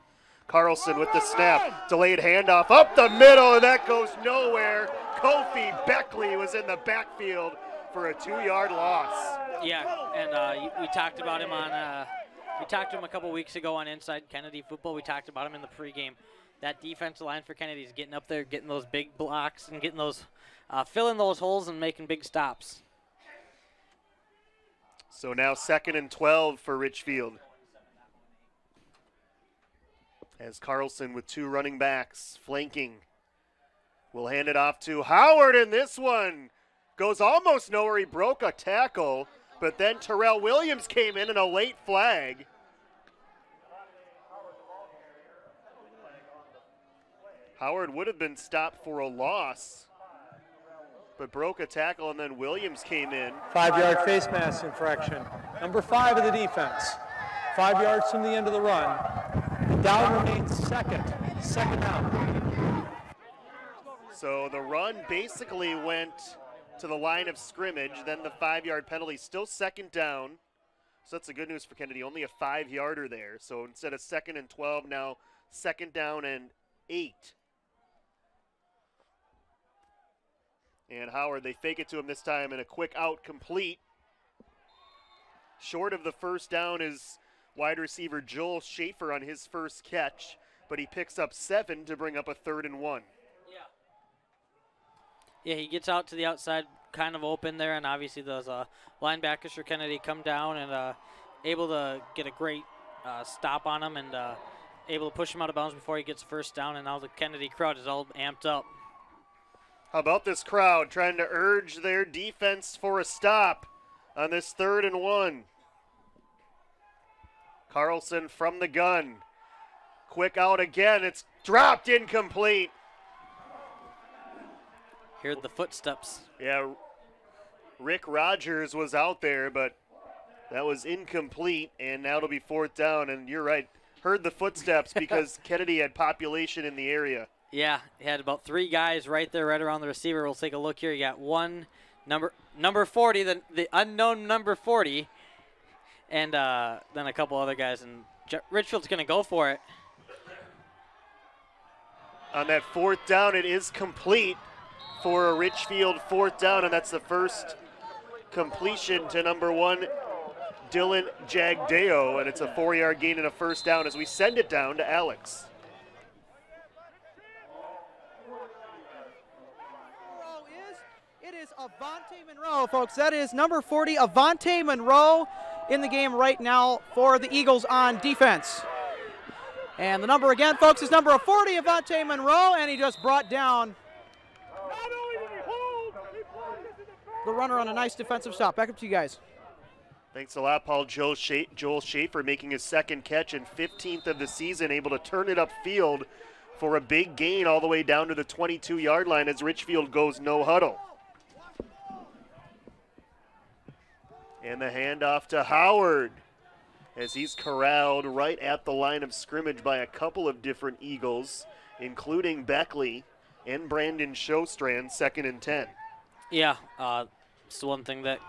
Carlson with the snap, delayed handoff up the middle, and that goes nowhere. Kofi Beckley was in the backfield for a 2-yard loss. Yeah, and we talked about him we talked to him a couple weeks ago on Inside Kennedy Football. We talked about him in the pregame. That defensive line for Kennedy is getting up there, getting those big blocks and getting those, filling those holes and making big stops. So now 2nd and 12 for Richfield. As Carlson with 2 running backs flanking. We'll hand it off to Howard, and this one goes almost nowhere. He broke a tackle, but then Terrell Williams came in and a late flag. Howard would have been stopped for a loss, but broke a tackle, and then Williams came in. 5-yard face mask infraction. Number 5 of the defense. 5 yards from the end of the run. Down remains second down. So the run basically went to the line of scrimmage, then the 5-yard penalty, still second down. So that's the good news for Kennedy, only a 5-yarder there. So instead of 2nd and 12, now 2nd down and 8. And Howard, they fake it to him this time, and a quick out complete. Short of the first down is wide receiver Joel Schaefer on his first catch, but he picks up 7 to bring up a 3rd and 1. Yeah, he gets out to the outside, kind of open there, and obviously those linebackers for Kennedy come down and able to get a great stop on him and able to push him out of bounds before he gets first down, and now the Kennedy crowd is all amped up. How about this crowd trying to urge their defense for a stop on this 3rd and 1. Carlson from the gun. Quick out again. It's dropped, incomplete. Heard the footsteps. Yeah, Rick Rogers was out there, but that was incomplete, and now it'll be 4th down. And you're right, heard the footsteps because Kennedy had population in the area. Yeah, he had about 3 guys right there, right around the receiver. We'll take a look here. You got one number 40, the unknown number 40, and then a couple other guys. And Richfield's going to go for it. On that 4th down, it is complete for a Richfield 4th down, and that's the first completion to number 1, Dylan Jagdeo, and it's a 4-yard gain and a first down as we send it down to Alex. It is Avante Monroe, folks. That is number 40, Avante Monroe, in the game right now for the Eagles on defense. And the number again, folks, is number 40, Avante Monroe, and he just brought down the runner on a nice defensive stop. Back up to you guys. Thanks a lot, Paul. Joel Schaefer making his 2nd catch and 15th of the season, able to turn it upfield for a big gain all the way down to the 22-yard line as Richfield goes no huddle. And the handoff to Howard as he's corralled right at the line of scrimmage by a couple of different Eagles, including Beckley and Brandon Showstrand, 2nd and 10. Yeah, it's the one thing that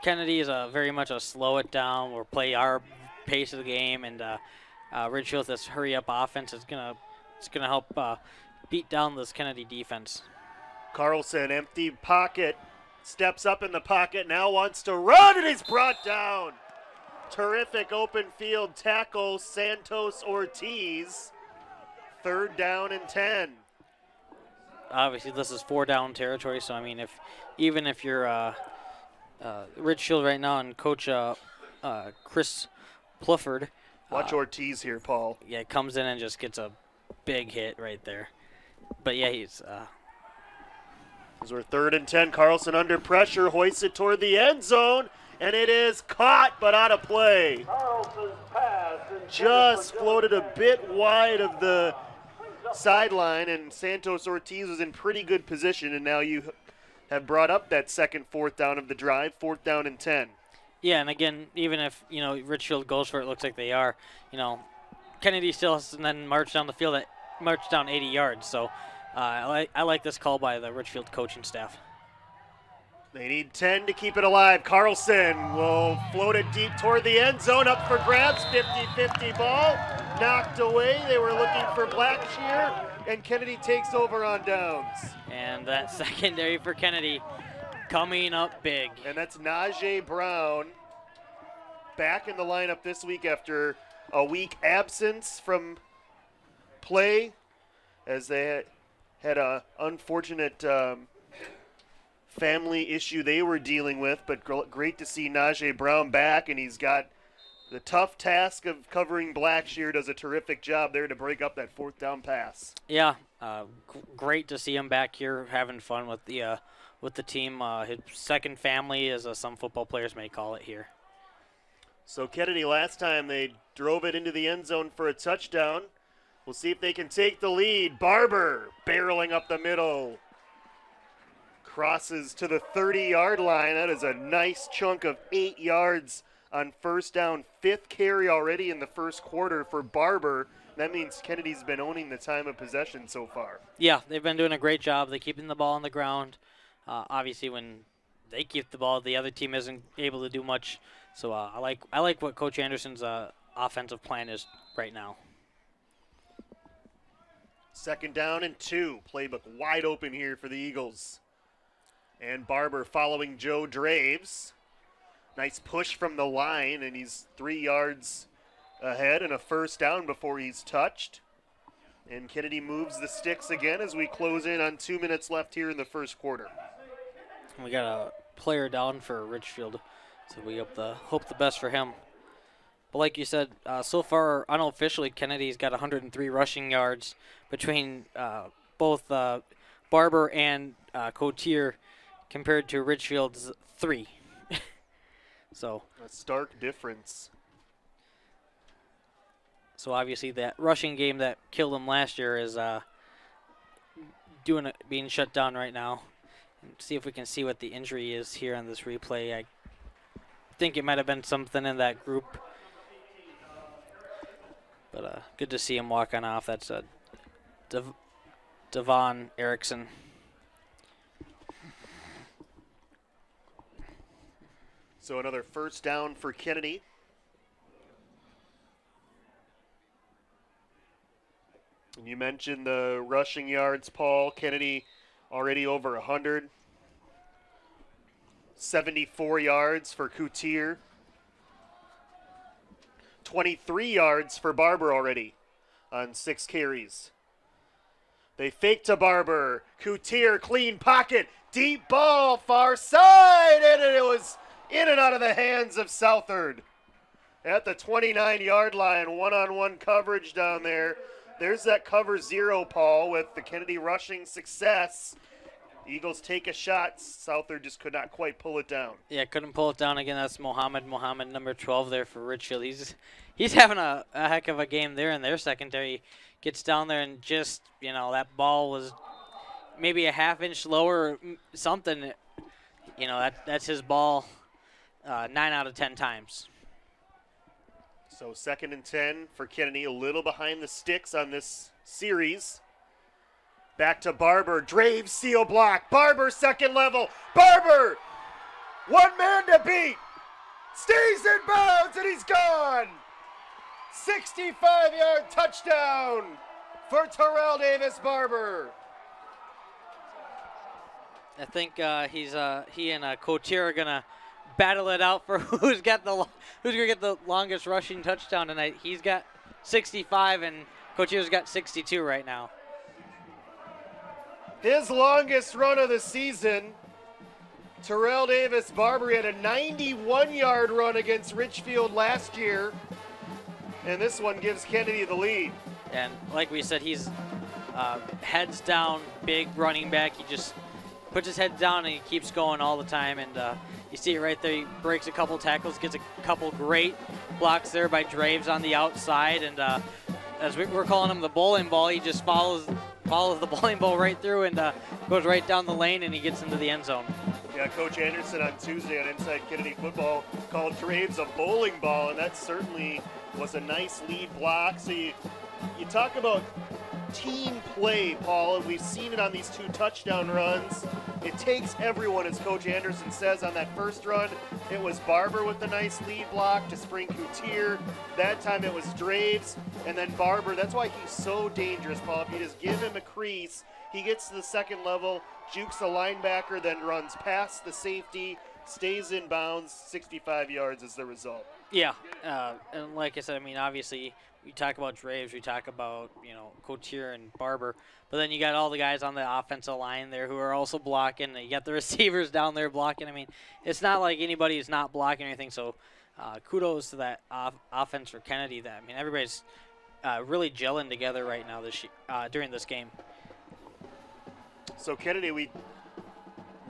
Kennedy is very much a slow it down or play our pace of the game, and Richfield, this hurry up offense is gonna help beat down this Kennedy defense. Carlson, empty pocket, steps up in the pocket, now wants to run, and he's brought down. Terrific open field tackle, Santos Ortiz. 3rd down and 10. Obviously, this is 4-down territory, so I mean, even if you're Richfield right now and Coach Chris Plufford. Watch Ortiz here, Paul. Yeah, comes in and just gets a big hit right there. But yeah, he's. As we're 3rd and 10, Carlson under pressure, hoists it toward the end zone, and it is caught but out of play. Just floated a bit wide of the sideline, and Santos Ortiz was in pretty good position, and now you have brought up that 2nd 4th down of the drive, 4th down and 10. Yeah, and again, even if, Richfield goes for it, looks like they are, Kennedy still has to then march down the field, march down 80 yards. So I like this call by the Richfield coaching staff. They need 10 to keep it alive. Carlson will float it deep toward the end zone, up for grabs, 50-50 ball, knocked away. They were looking for Blackshear, and Kennedy takes over on downs. And that secondary for Kennedy coming up big. And that's Najee Brown back in the lineup this week after a week absence from play, as they had a unfortunate family issue they were dealing with, but great to see Najee Brown back, and he's got the tough task of covering Blackshear. Does a terrific job there to break up that 4th down pass. Yeah, great to see him back here having fun with the team. His second family, as some football players may call it here. So Kennedy, last time they drove it into the end zone for a touchdown. We'll see if they can take the lead. Barber barreling up the middle. Crosses to the 30-yard line. That is a nice chunk of 8 yards on 1st down. 5th carry already in the 1st quarter for Barber. That means Kennedy's been owning the time of possession so far. Yeah, they've been doing a great job. They're keeping the ball on the ground. Obviously, when they keep the ball, the other team isn't able to do much. So I like what Coach Anderson's offensive plan is right now. 2nd down and 2. Playbook wide open here for the Eagles. And Barber following Joe Draves. Nice push from the line, and he's 3 yards ahead and a 1st down before he's touched. And Kennedy moves the sticks again as we close in on 2 minutes left here in the 1st quarter. We got a player down for Richfield, so we hope the best for him. But like you said, so far unofficially, Kennedy's got 103 rushing yards between both Barber and Cotier, compared to Richfield's 3. So a stark difference. So obviously that rushing game that killed him last year is being shut down right now. And see if we can see what the injury is here on this replay. I think it might have been something in that group. But good to see him walk on off. That's Devon Erickson. So another 1st down for Kennedy. And you mentioned the rushing yards, Paul. Kennedy already over 100. 74 yards for Coutier. 23 yards for Barber already on 6 carries. They fake to Barber. Coutier, clean pocket. Deep ball, far side. And it was in and out of the hands of Southard. At the 29-yard line, one-on-one coverage down there. There's that cover 0, Paul, with the Kennedy rushing success. Eagles take a shot. Southard just could not quite pull it down. Yeah, couldn't pull it down again. That's Mohammed, number 12 there for Richfield. He's having a heck of a game there in their secondary. Gets down there and just, that ball was maybe a half-inch lower, something. That's his ball 9 out of 10 times. So 2nd and 10 for Kennedy, a little behind the sticks on this series. Back to Barber, Draves seal block, Barber 2nd level, Barber! 1 man to beat, stays in bounds and he's gone! 65-yard touchdown for Terrell Davis Barber. I think he and Cotier are gonna battle it out for who's gonna get the longest rushing touchdown tonight. He's got 65 and Cotier's got 62 right now. His longest run of the season, Terrell Davis Barber had a 91-yard run against Richfield last year, and this one gives Kennedy the lead. And like we said, he's heads down, big running back. He just puts his head down and he keeps going all the time. And you see it right there. He breaks a couple tackles, gets a couple great blocks there by Draves on the outside. And as we're calling him the bowling ball, he just follows the bowling ball right through and goes right down the lane and he gets into the end zone. Yeah, Coach Anderson on Tuesday on Inside Kennedy Football called Draves a bowling ball, and that certainly was a nice lead block. So you talk about team play, Paul, and we've seen it on these 2 touchdown runs. It takes everyone, as Coach Anderson says. On that first run, it was Barber with the nice lead block to spring Coutier. That time it was Draves, and then Barber. That's why he's so dangerous, Paul. If you just give him a crease, he gets to the 2nd level, jukes the linebacker, then runs past the safety, stays in bounds. 65 yards is the result. Yeah, and like I said, obviously, we talk about Draves, we talk about, Coutier and Barber, but then you got all the guys on the offensive line there who are also blocking. You got the receivers down there blocking. It's not like anybody is not blocking or anything, so kudos to that offense for Kennedy. Everybody's really gelling together right now during this game. So Kennedy, we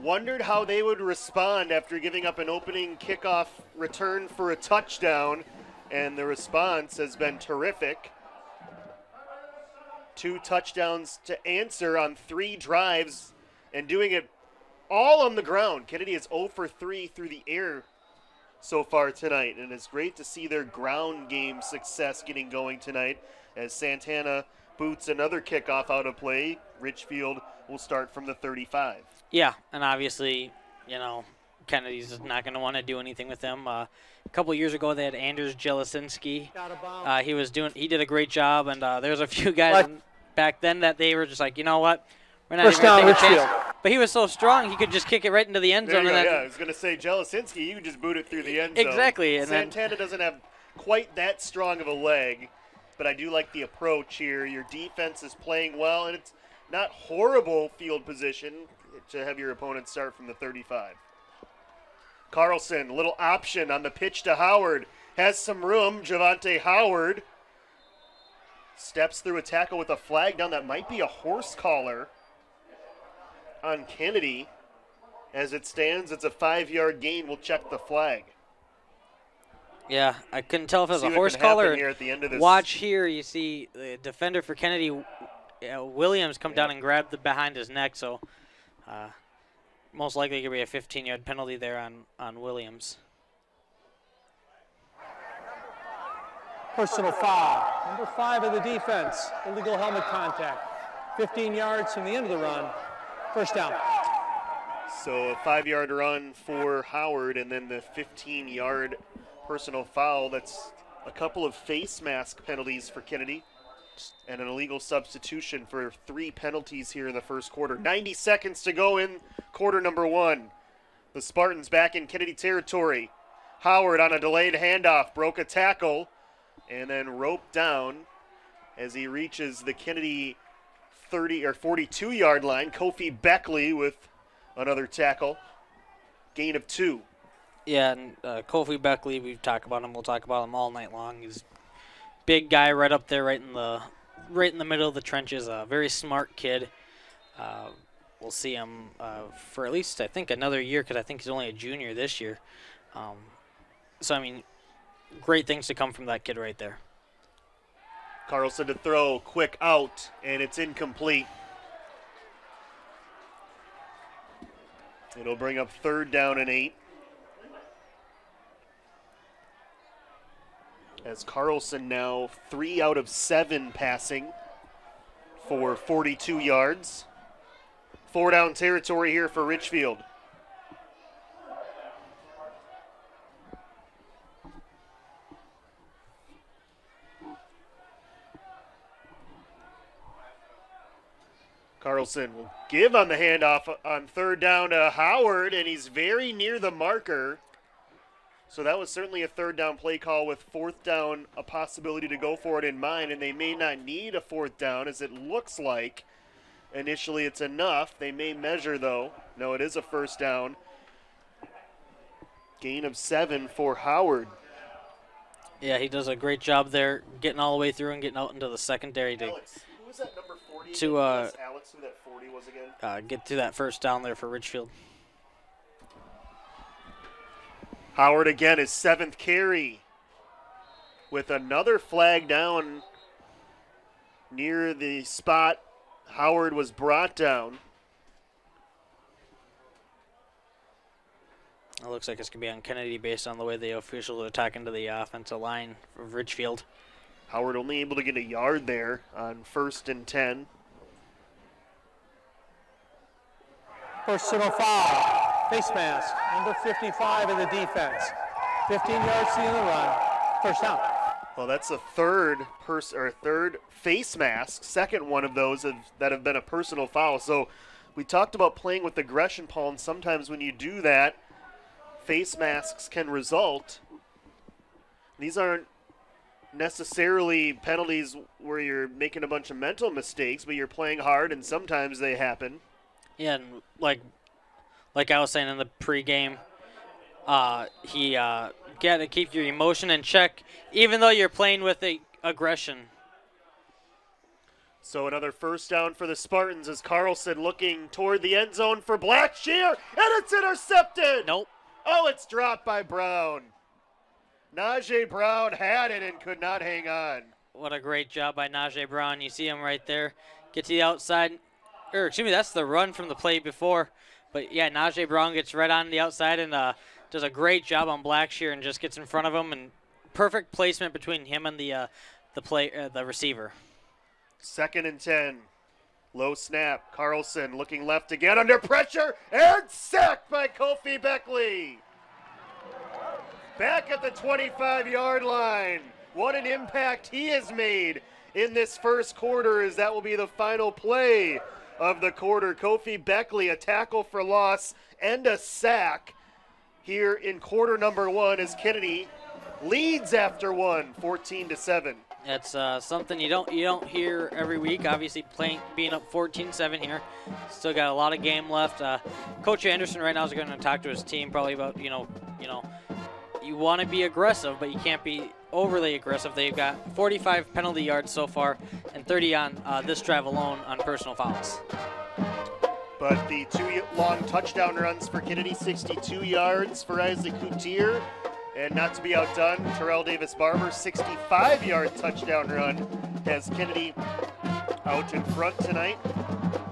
wondered how they would respond after giving up an opening kickoff return for a touchdown, and the response has been terrific. 2 touchdowns to answer on 3 drives and doing it all on the ground. Kennedy is 0 for 3 through the air so far tonight, and it's great to see their ground game success getting going tonight as Santana boots another kickoff out of play. Richfield will start from the 35. Yeah, and obviously, you know, Kennedy's just not going to want to do anything with them. A couple years ago, they had Anders Jelisinski. He did a great job, and there's a few guys back then that they were just like, you know what, we're not even going to take a chance. But he was so strong, he could just kick it right into the end zone. Yeah, I was going to say, Jelisinski, you can just boot it through the end zone. Exactly. And Santana doesn't have quite that strong of a leg, but I do like the approach here. Your defense is playing well, and it's not horrible field position to have your opponent start from the 35. Carlson, a little option on the pitch to Howard. Has some room. Javante Howard steps through a tackle with a flag down. That might be a horse collar on Kennedy. As it stands, it's a 5-yard gain. We'll check the flag. Yeah, I couldn't tell if it was a horse collar. Here at the end of this. Watch here, you see the defender for Kennedy, Williams, come down and grab the behind his neck. So most likely going to be a 15-yard penalty there on Williams. Personal foul. Number 5 of the defense. Illegal helmet contact. 15 yards from the end of the run. First down. So a 5-yard run for Howard, and then the 15-yard personal foul. That's a couple of face mask penalties for Kennedy and an illegal substitution for 3 penalties here in the first quarter. 90 seconds to go in quarter number 1. The Spartans back in Kennedy territory. Howard on a delayed handoff broke a tackle and then roped down as he reaches the Kennedy 30 or 42-yard line. Kofi Beckley with another tackle. Gain of 2. Yeah, and Kofi Beckley, we've talked about him. We'll talk about him all night long. He's a big guy right up there, right in the middle of the trenches. A very smart kid. We'll see him for at least, I think, another year, because I think he's only a junior this year. So, I mean, great things to come from that kid right there. Carlson to throw, quick out, and it's incomplete. It'll bring up 3rd down and 8. As Carlson now 3 out of 7 passing for 42 yards. 4 down territory here for Richfield. Carlson will give on the handoff on 3rd down to Howard, and he's very near the marker. So that was certainly a 3rd down play call with 4th down a possibility to go for it in mind, and they may not need a 4th down as it looks like. Initially it's enough. They may measure though. No, it is a 1st down. Gain of 7 for Howard. Yeah, he does a great job there getting all the way through and getting out into the secondary Alex, who was that number 40? To Alex, who that 40 was again? Get to that 1st down there for Richfield. Howard again, his 7th carry with another flag down near the spot Howard was brought down. It looks like it's going to be on Kennedy based on the way the officials are attacking to the offensive line of Richfield. Howard only able to get a yard there on 1st and 10. Personal foul. Face mask. Number 55 of the defense. 15 yards to the end of the run. First down. Well, that's a third face mask, second one of those that have been a personal foul. So we talked about playing with aggression, Paul, and sometimes when you do that, face masks can result. These aren't necessarily penalties where you're making a bunch of mental mistakes, but you're playing hard, and sometimes they happen. Yeah, and like I was saying in the pregame, he got to keep your emotion in check, even though you're playing with aggression. So another 1st down for the Spartans as Carlson looking toward the end zone for Blackshear, and it's intercepted! Nope. Oh, it's dropped by Brown. Najee Brown had it and could not hang on. What a great job by Najee Brown. You see him right there. Get to the outside. Excuse me, that's the run from the play before. But, yeah, Najee Brown gets right on the outside, and does a great job on Blackshear and just gets in front of him, and perfect placement between him and the receiver. 2nd and 10. Low snap. Carlson looking left again under pressure and sacked by Kofi Beckley. Back at the 25-yard line. What an impact he has made in this first quarter, as that will be the final play of the quarter. Kofi Beckley, a tackle for loss and a sack here in quarter number 1 as Kennedy leads after 1, 14-7. That's something you don't hear every week. Obviously, being up 14-7 here, still got a lot of game left. Coach Anderson right now is going to talk to his team probably about you want to be aggressive, but you can't be overly aggressive. They've got 45 penalty yards so far and 30 on this drive alone on personal fouls. But the 2 long touchdown runs for Kennedy, 62 yards for Isaac Coutier. And not to be outdone, Terrell Davis-Barber, 65-yard touchdown run, has Kennedy out in front tonight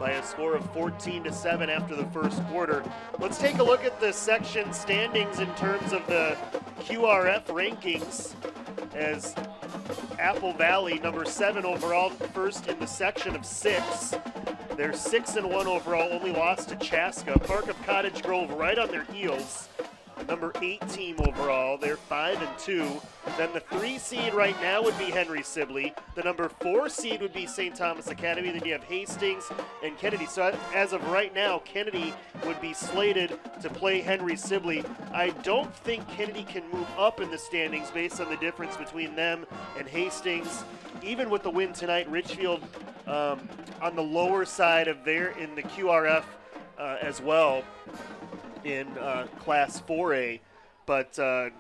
by a score of 14-7 after the first quarter. Let's take a look at the section standings in terms of the QRF rankings, as Apple Valley, number 7 overall, first in the section of 6. They're 6-1 overall, only lost to Chaska. Park of Cottage Grove right on their heels. Number 8 team overall, they're 5-2. Then the 3 seed right now would be Henry Sibley. The number 4 seed would be St. Thomas Academy. Then you have Hastings and Kennedy. So as of right now, Kennedy would be slated to play Henry Sibley. I don't think Kennedy can move up in the standings based on the difference between them and Hastings. Even with the win tonight, Richfield on the lower side of in the QRF as well, in Class 4A, but so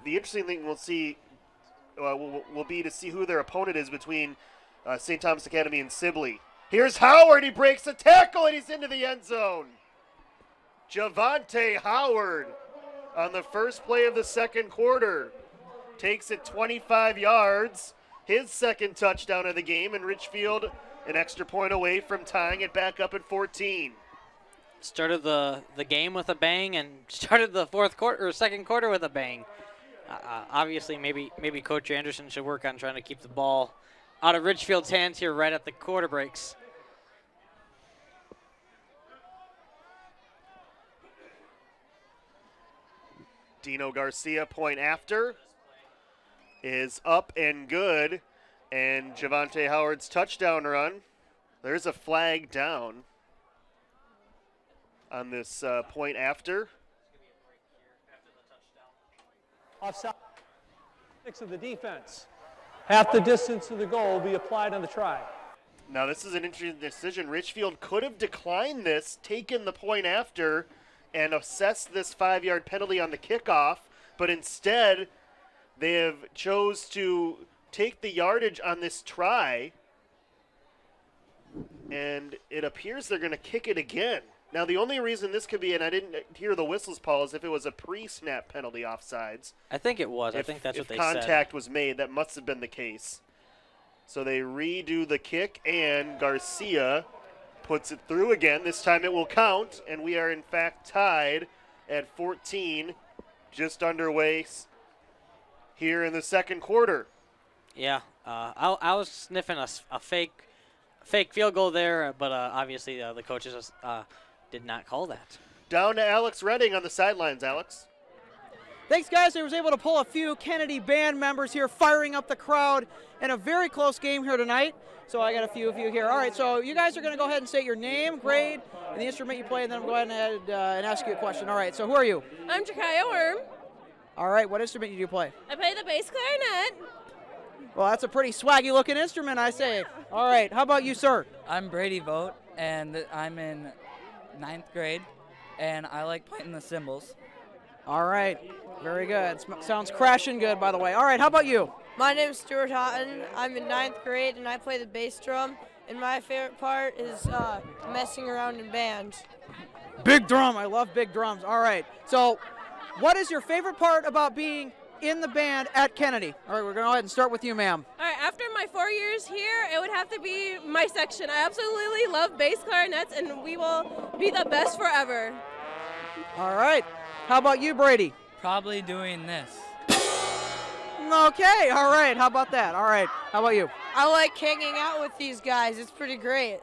the interesting thing we'll see will be to see who their opponent is between St. Thomas Academy and Sibley. Here's Howard, he breaks a tackle and he's into the end zone. Javante Howard on the first play of the second quarter takes it 25 yards, his second touchdown of the game, and Richfield an extra point away from tying it back up at 14. Started the game with a bang and started the second quarter with a bang. Obviously, maybe Coach Anderson should work on trying to keep the ball out of Richfield's hands here right at the quarter breaks. Dino Garcia, point after, is up and good, and Javante Howard's touchdown run. There's a flag down on this point after. Offside. 6 of the defense. Half the distance to the goal will be applied on the try. Now this is an interesting decision. Richfield could have declined this, taken the point after, and assessed this 5-yard penalty on the kickoff, but instead they have chose to take the yardage on this try, and it appears they're going to kick it again. Now, the only reason this could be, and I didn't hear the whistles, Paul, is if it was a pre-snap penalty offsides. I think it was. I think that's what they said. If contact was made, that must have been the case. So they redo the kick, and Garcia puts it through again. This time it will count, and we are, in fact, tied at 14, just underway here in the second quarter. Yeah, I was sniffing a fake field goal there, but obviously the coaches did not call that. Down to Alex Redding on the sidelines, Alex. Thanks, guys. I was able to pull a few Kennedy band members here firing up the crowd in a very close game here tonight. So I got a few of you here. All right, so you guys are going to go ahead and state your name, grade, and the instrument you play, and then I'm going to go ahead and ask you a question. All right, so who are you? I'm Jakaya Worm. All right, what instrument do you play? I play the bass clarinet. Well, that's a pretty swaggy-looking instrument, I say. All right, how about you, sir? I'm Brady Vogt, and I'm in 9th grade, and I like playing the cymbals. All right, very good. Sounds crashing good, by the way. All right, how about you? My name is Stuart Houghton. I'm in 9th grade, and I play the bass drum. And my favorite part is messing around in bands. Big drum. I love big drums. All right. So what is your favorite part about being in the band at Kennedy? All right, we're going to go ahead and start with you, ma'am. All right, after my 4 years here, it would have to be my section. I absolutely love bass clarinets, and we will be the best forever. All right. How about you, Brady? Probably doing this. Okay, all right. How about that? All right. How about you? I like hanging out with these guys. It's pretty great.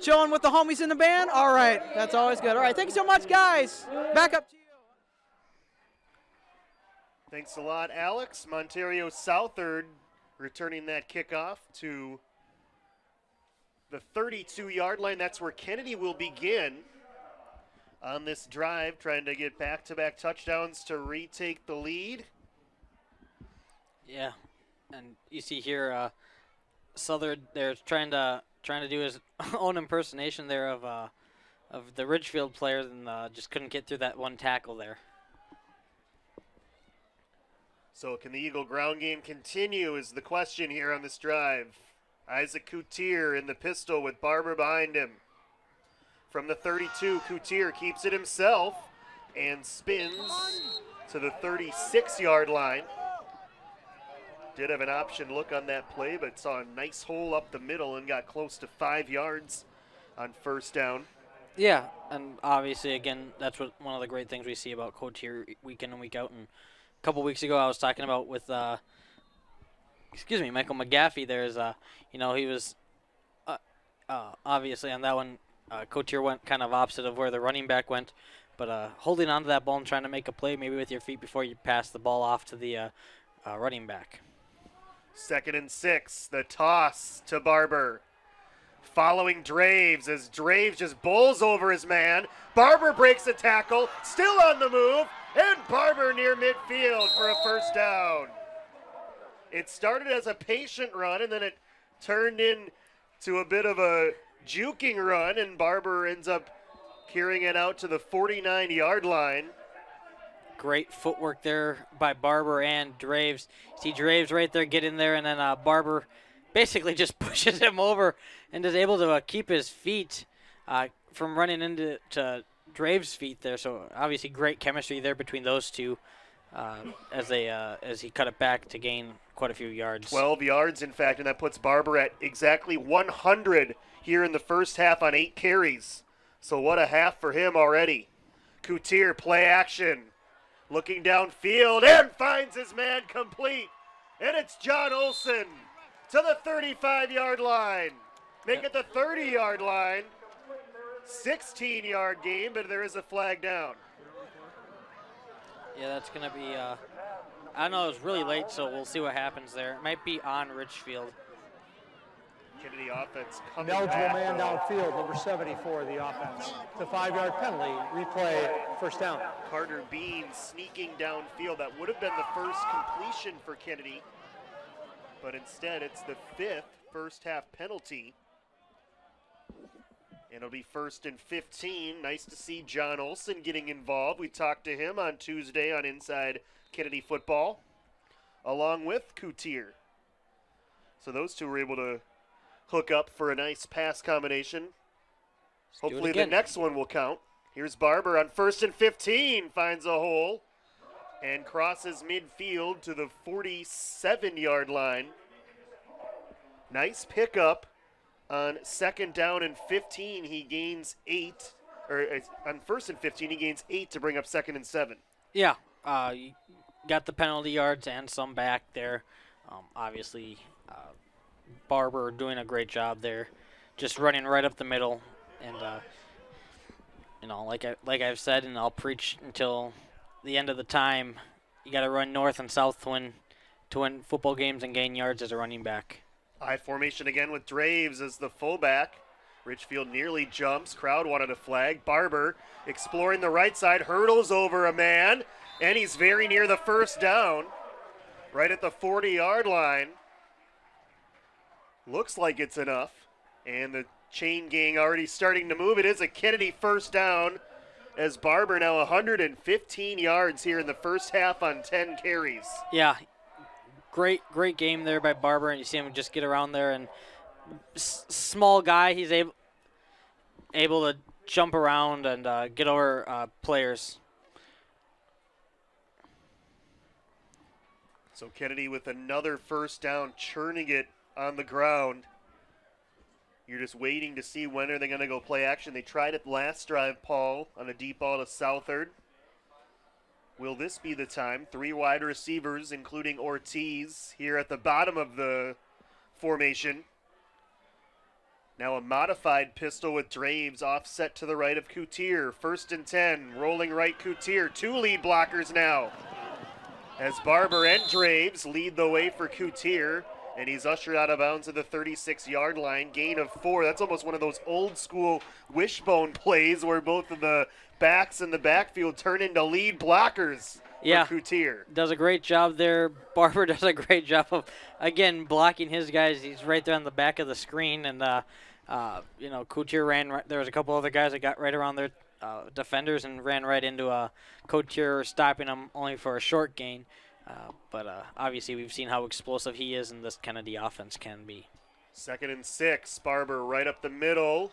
Chilling with the homies in the band? All right. That's always good. All right. Thank you so much, guys. Back up to you. Thanks a lot, Alex. Montario Southard returning that kickoff to the 32-yard line. That's where Kennedy will begin on this drive, trying to get back-to-back touchdowns to retake the lead. Yeah, and you see here, Southard, they're trying to do his own impersonation there of the Richfield players, and just couldn't get through that one tackle there. So can the Eagle ground game continue is the question here on this drive. Isaac Coutier in the pistol with Barber behind him. From the 32, Coutier keeps it himself and spins to the 36-yard line. Did have an option look on that play, but saw a nice hole up the middle and got close to 5 yards on first down. Yeah, and obviously, again, that's one of the great things we see about Coutier week in and week out. And a couple weeks ago, I was talking about with, Michael McGaffey. There's, he was obviously on that one. Coutier went kind of opposite of where the running back went, but holding on to that ball and trying to make a play maybe with your feet before you pass the ball off to the running back. 2nd and 6, the toss to Barber. Following Draves as Draves just bowls over his man. Barber breaks a tackle, still on the move, and Barber near midfield for a first down. It started as a patient run, and then it turned into a bit of a juking run, and Barber ends up carrying it out to the 49-yard line. Great footwork there by Barber and Draves. See Draves right there get in there, and then Barber basically just pushes him over and is able to keep his feet from running into Draves' feet there. So obviously great chemistry there between those two as he cut it back to gain quite a few yards. 12 yards, in fact, and that puts Barber at exactly 100 here in the first half on 8 carries. So what a half for him already. Coutier, play action. Looking downfield and finds his man complete. And it's John Olson to the 35-yard line. Make it the 30-yard line. 16-yard game, but there is a flag down. Yeah, that's going to be, I don't know, it was really late, so we'll see what happens there. It might be on Richfield. Kennedy offense An coming eligible back. man downfield, number 74, the offense. It's a 5-yard penalty, replay, first down. Carter Bean sneaking downfield. That would have been the first completion for Kennedy, but instead it's the 5th first half penalty. And it'll be 1st and 15. Nice to see John Olson getting involved. We talked to him on Tuesday on Inside Kennedy Football, along with Coutier. So those two were able to hook up for a nice pass combination. Hopefully the next one will count. Here's Barber on 1st and 15, finds a hole and crosses midfield to the 47-yard line. Nice pickup on 2nd down and 15. He gains 8, or on 1st and 15, he gains 8 to bring up 2nd and 7. Yeah, you got the penalty yards and some back there. Obviously, Barber doing a great job there, just running right up the middle, and like I've said, and I'll preach until the end of the time, you got to run north and south to win football games and gain yards as a running back. I formation again with Draves as the fullback. Richfield nearly jumps. Crowd wanted a flag. Barber exploring the right side, hurdles over a man, and he's very near the first down, right at the 40-yard line. Looks like it's enough, and the chain gang already starting to move. It is a Kennedy first down as Barber now 115 yards here in the first half on 10 carries. Yeah, great game there by Barber, and you see him just get around there, and small guy, he's able to jump around and get over players. So Kennedy with another first down, churning it on the ground. You're just waiting to see when are they going to go play action. They tried it last drive, Paul, on a deep ball to Southard. Will this be the time? 3 wide receivers, including Ortiz, here at the bottom of the formation. Now a modified pistol with Draves offset to the right of Coutier. 1st and 10, rolling right Coutier. 2 lead blockers now, as Barber and Draves lead the way for Coutier, and he's ushered out of bounds at the 36-yard line. Gain of 4. That's almost one of those old school wishbone plays where both of the backs in the backfield turn into lead blockers. Yeah, Coutier does a great job there. Barber does a great job of, again, blocking his guys. He's right there on the back of the screen, and you know, Coutier ran right. There was a couple other guys that got right around their defenders and ran right into Coutier, stopping him only for a short gain. But obviously we've seen how explosive he is, and this Kennedy offense can be. 2nd and 6, Barber right up the middle.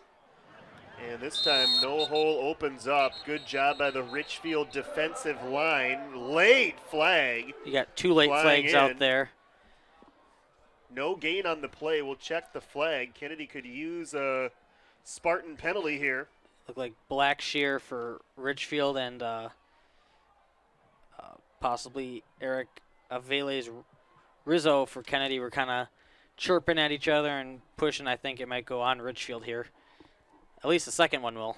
And this time, no hole opens up. Good job by the Richfield defensive line. Late flag. You got 2 late flags out there. No gain on the play. We'll check the flag. Kennedy could use a Spartan penalty here. Look like black shear for Richfield and possibly Eric Avele's Rizzo for Kennedy. We're kind of chirping at each other and pushing. I think it might go on Richfield here. At least the second one will.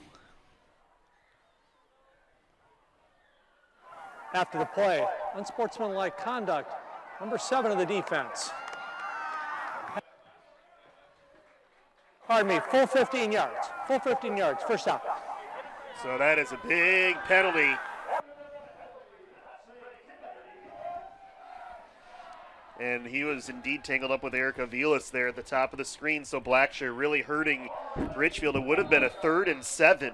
After the play, unsportsmanlike conduct, number 7 of the defense. Pardon me, full 15 yards. Full 15 yards, first down. So that is a big penalty. And he was indeed tangled up with Eric Aviles there at the top of the screen, so Blackshear really hurting Richfield. It would have been a 3rd and 7,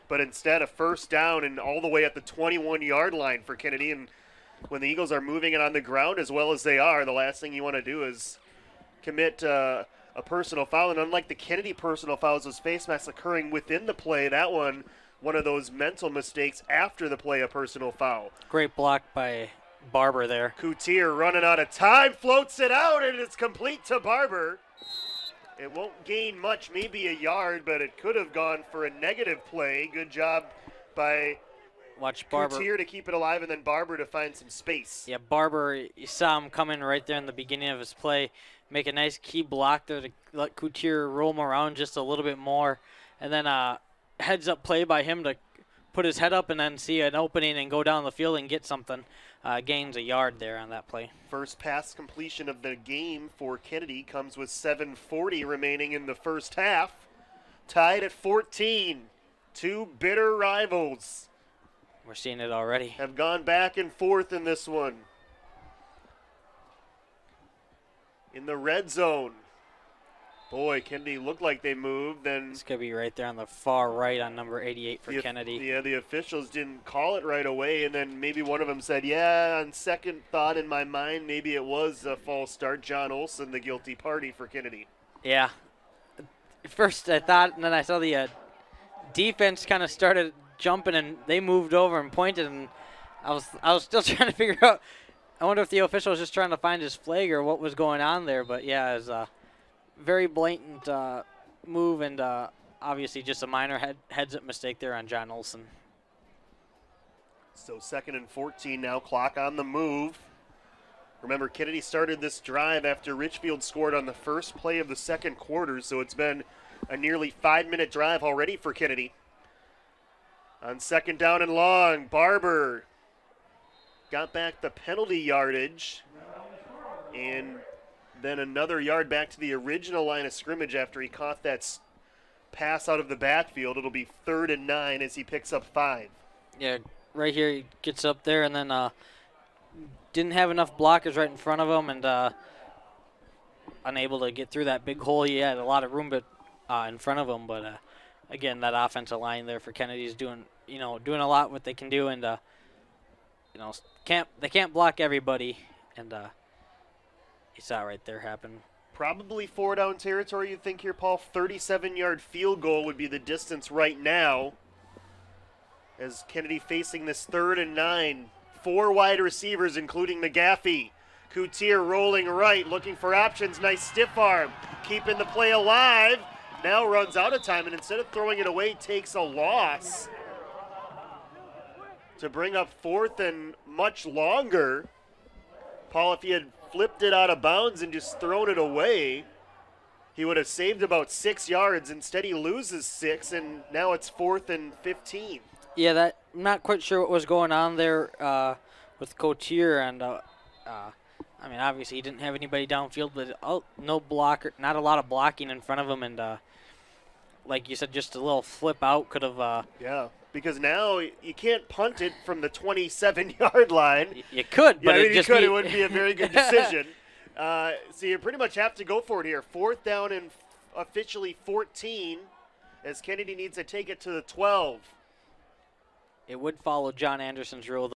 but instead a 1st down and all the way at the 21-yard line for Kennedy. And when the Eagles are moving it on the ground as well as they are, the last thing you want to do is commit a personal foul. And unlike the Kennedy personal fouls, those face masks occurring within the play, that one of those mental mistakes after the play, a personal foul. Great block by Barber there. Coutier running out of time, floats it out, and it's complete to Barber. It won't gain much, maybe a yard, but it could have gone for a negative play. Good job by Coutier to keep it alive, and then Barber to find some space. Yeah, Barber, you saw him coming right there in the beginning of his play, make a nice key block there to let Coutier roll him around just a little bit more, and then heads up play by him to put his head up and then see an opening and go down the field and get something. Gains a yard there on that play. First pass completion of the game for Kennedy comes with 7:40 remaining in the first half. Tied at 14. 2 bitter rivals. We're seeing it already. Have gone back and forth in this one. In the red zone. Boy, Kennedy looked like they moved. Then it's going to be right there on the far right on number 88 for Kennedy. Yeah, the officials didn't call it right away, and then maybe one of them said, yeah, on second thought in my mind, maybe it was a false start. John Olson, the guilty party for Kennedy. Yeah. First I thought, and then I saw the defense kind of started jumping, and they moved over and pointed, and I was still trying to figure out. I wonder if the official was just trying to find his flag or what was going on there, but yeah, it was very blatant move, and obviously just a minor heads-up mistake there on John Olson. So 2nd and 14 now, clock on the move. Remember, Kennedy started this drive after Richfield scored on the first play of the second quarter, so it's been a nearly 5-minute drive already for Kennedy. On 2nd down and long, Barber got back the penalty yardage, and then another yard back to the original line of scrimmage after he caught that pass out of the backfield. It'll be 3rd and 9 as he picks up 5. Yeah, right here he gets up there and then didn't have enough blockers right in front of him and unable to get through that big hole. He had a lot of room in front of him, but again, that offensive line there for Kennedy is doing a lot what they can do, and they can't block everybody, and you saw it right there happen. Probably 4-down territory, you think here, Paul. 37-yard field goal would be the distance right now, as Kennedy facing this 3rd and 9. 4 wide receivers, including McGaffey. Coutier rolling right, looking for options. Nice stiff arm, keeping the play alive. Now runs out of time, and instead of throwing it away, takes a loss. to bring up 4th and much longer. Paul, if he had flipped it out of bounds and just thrown it away, he would have saved about 6 yards. Instead, he loses 6, and now it's 4th and 15. Yeah, I'm not quite sure what was going on there with Cotier, and I mean, obviously he didn't have anybody downfield, but no blocker, not a lot of blocking in front of him, and like you said, just a little flip out could have. Yeah, because now you can't punt it from the 27-yard line. You could, but yeah, I mean, it wouldn't be a very good decision. So you pretty much have to go for it here. 4th down and officially 14, as Kennedy needs to take it to the 12. It would follow John Anderson's rule.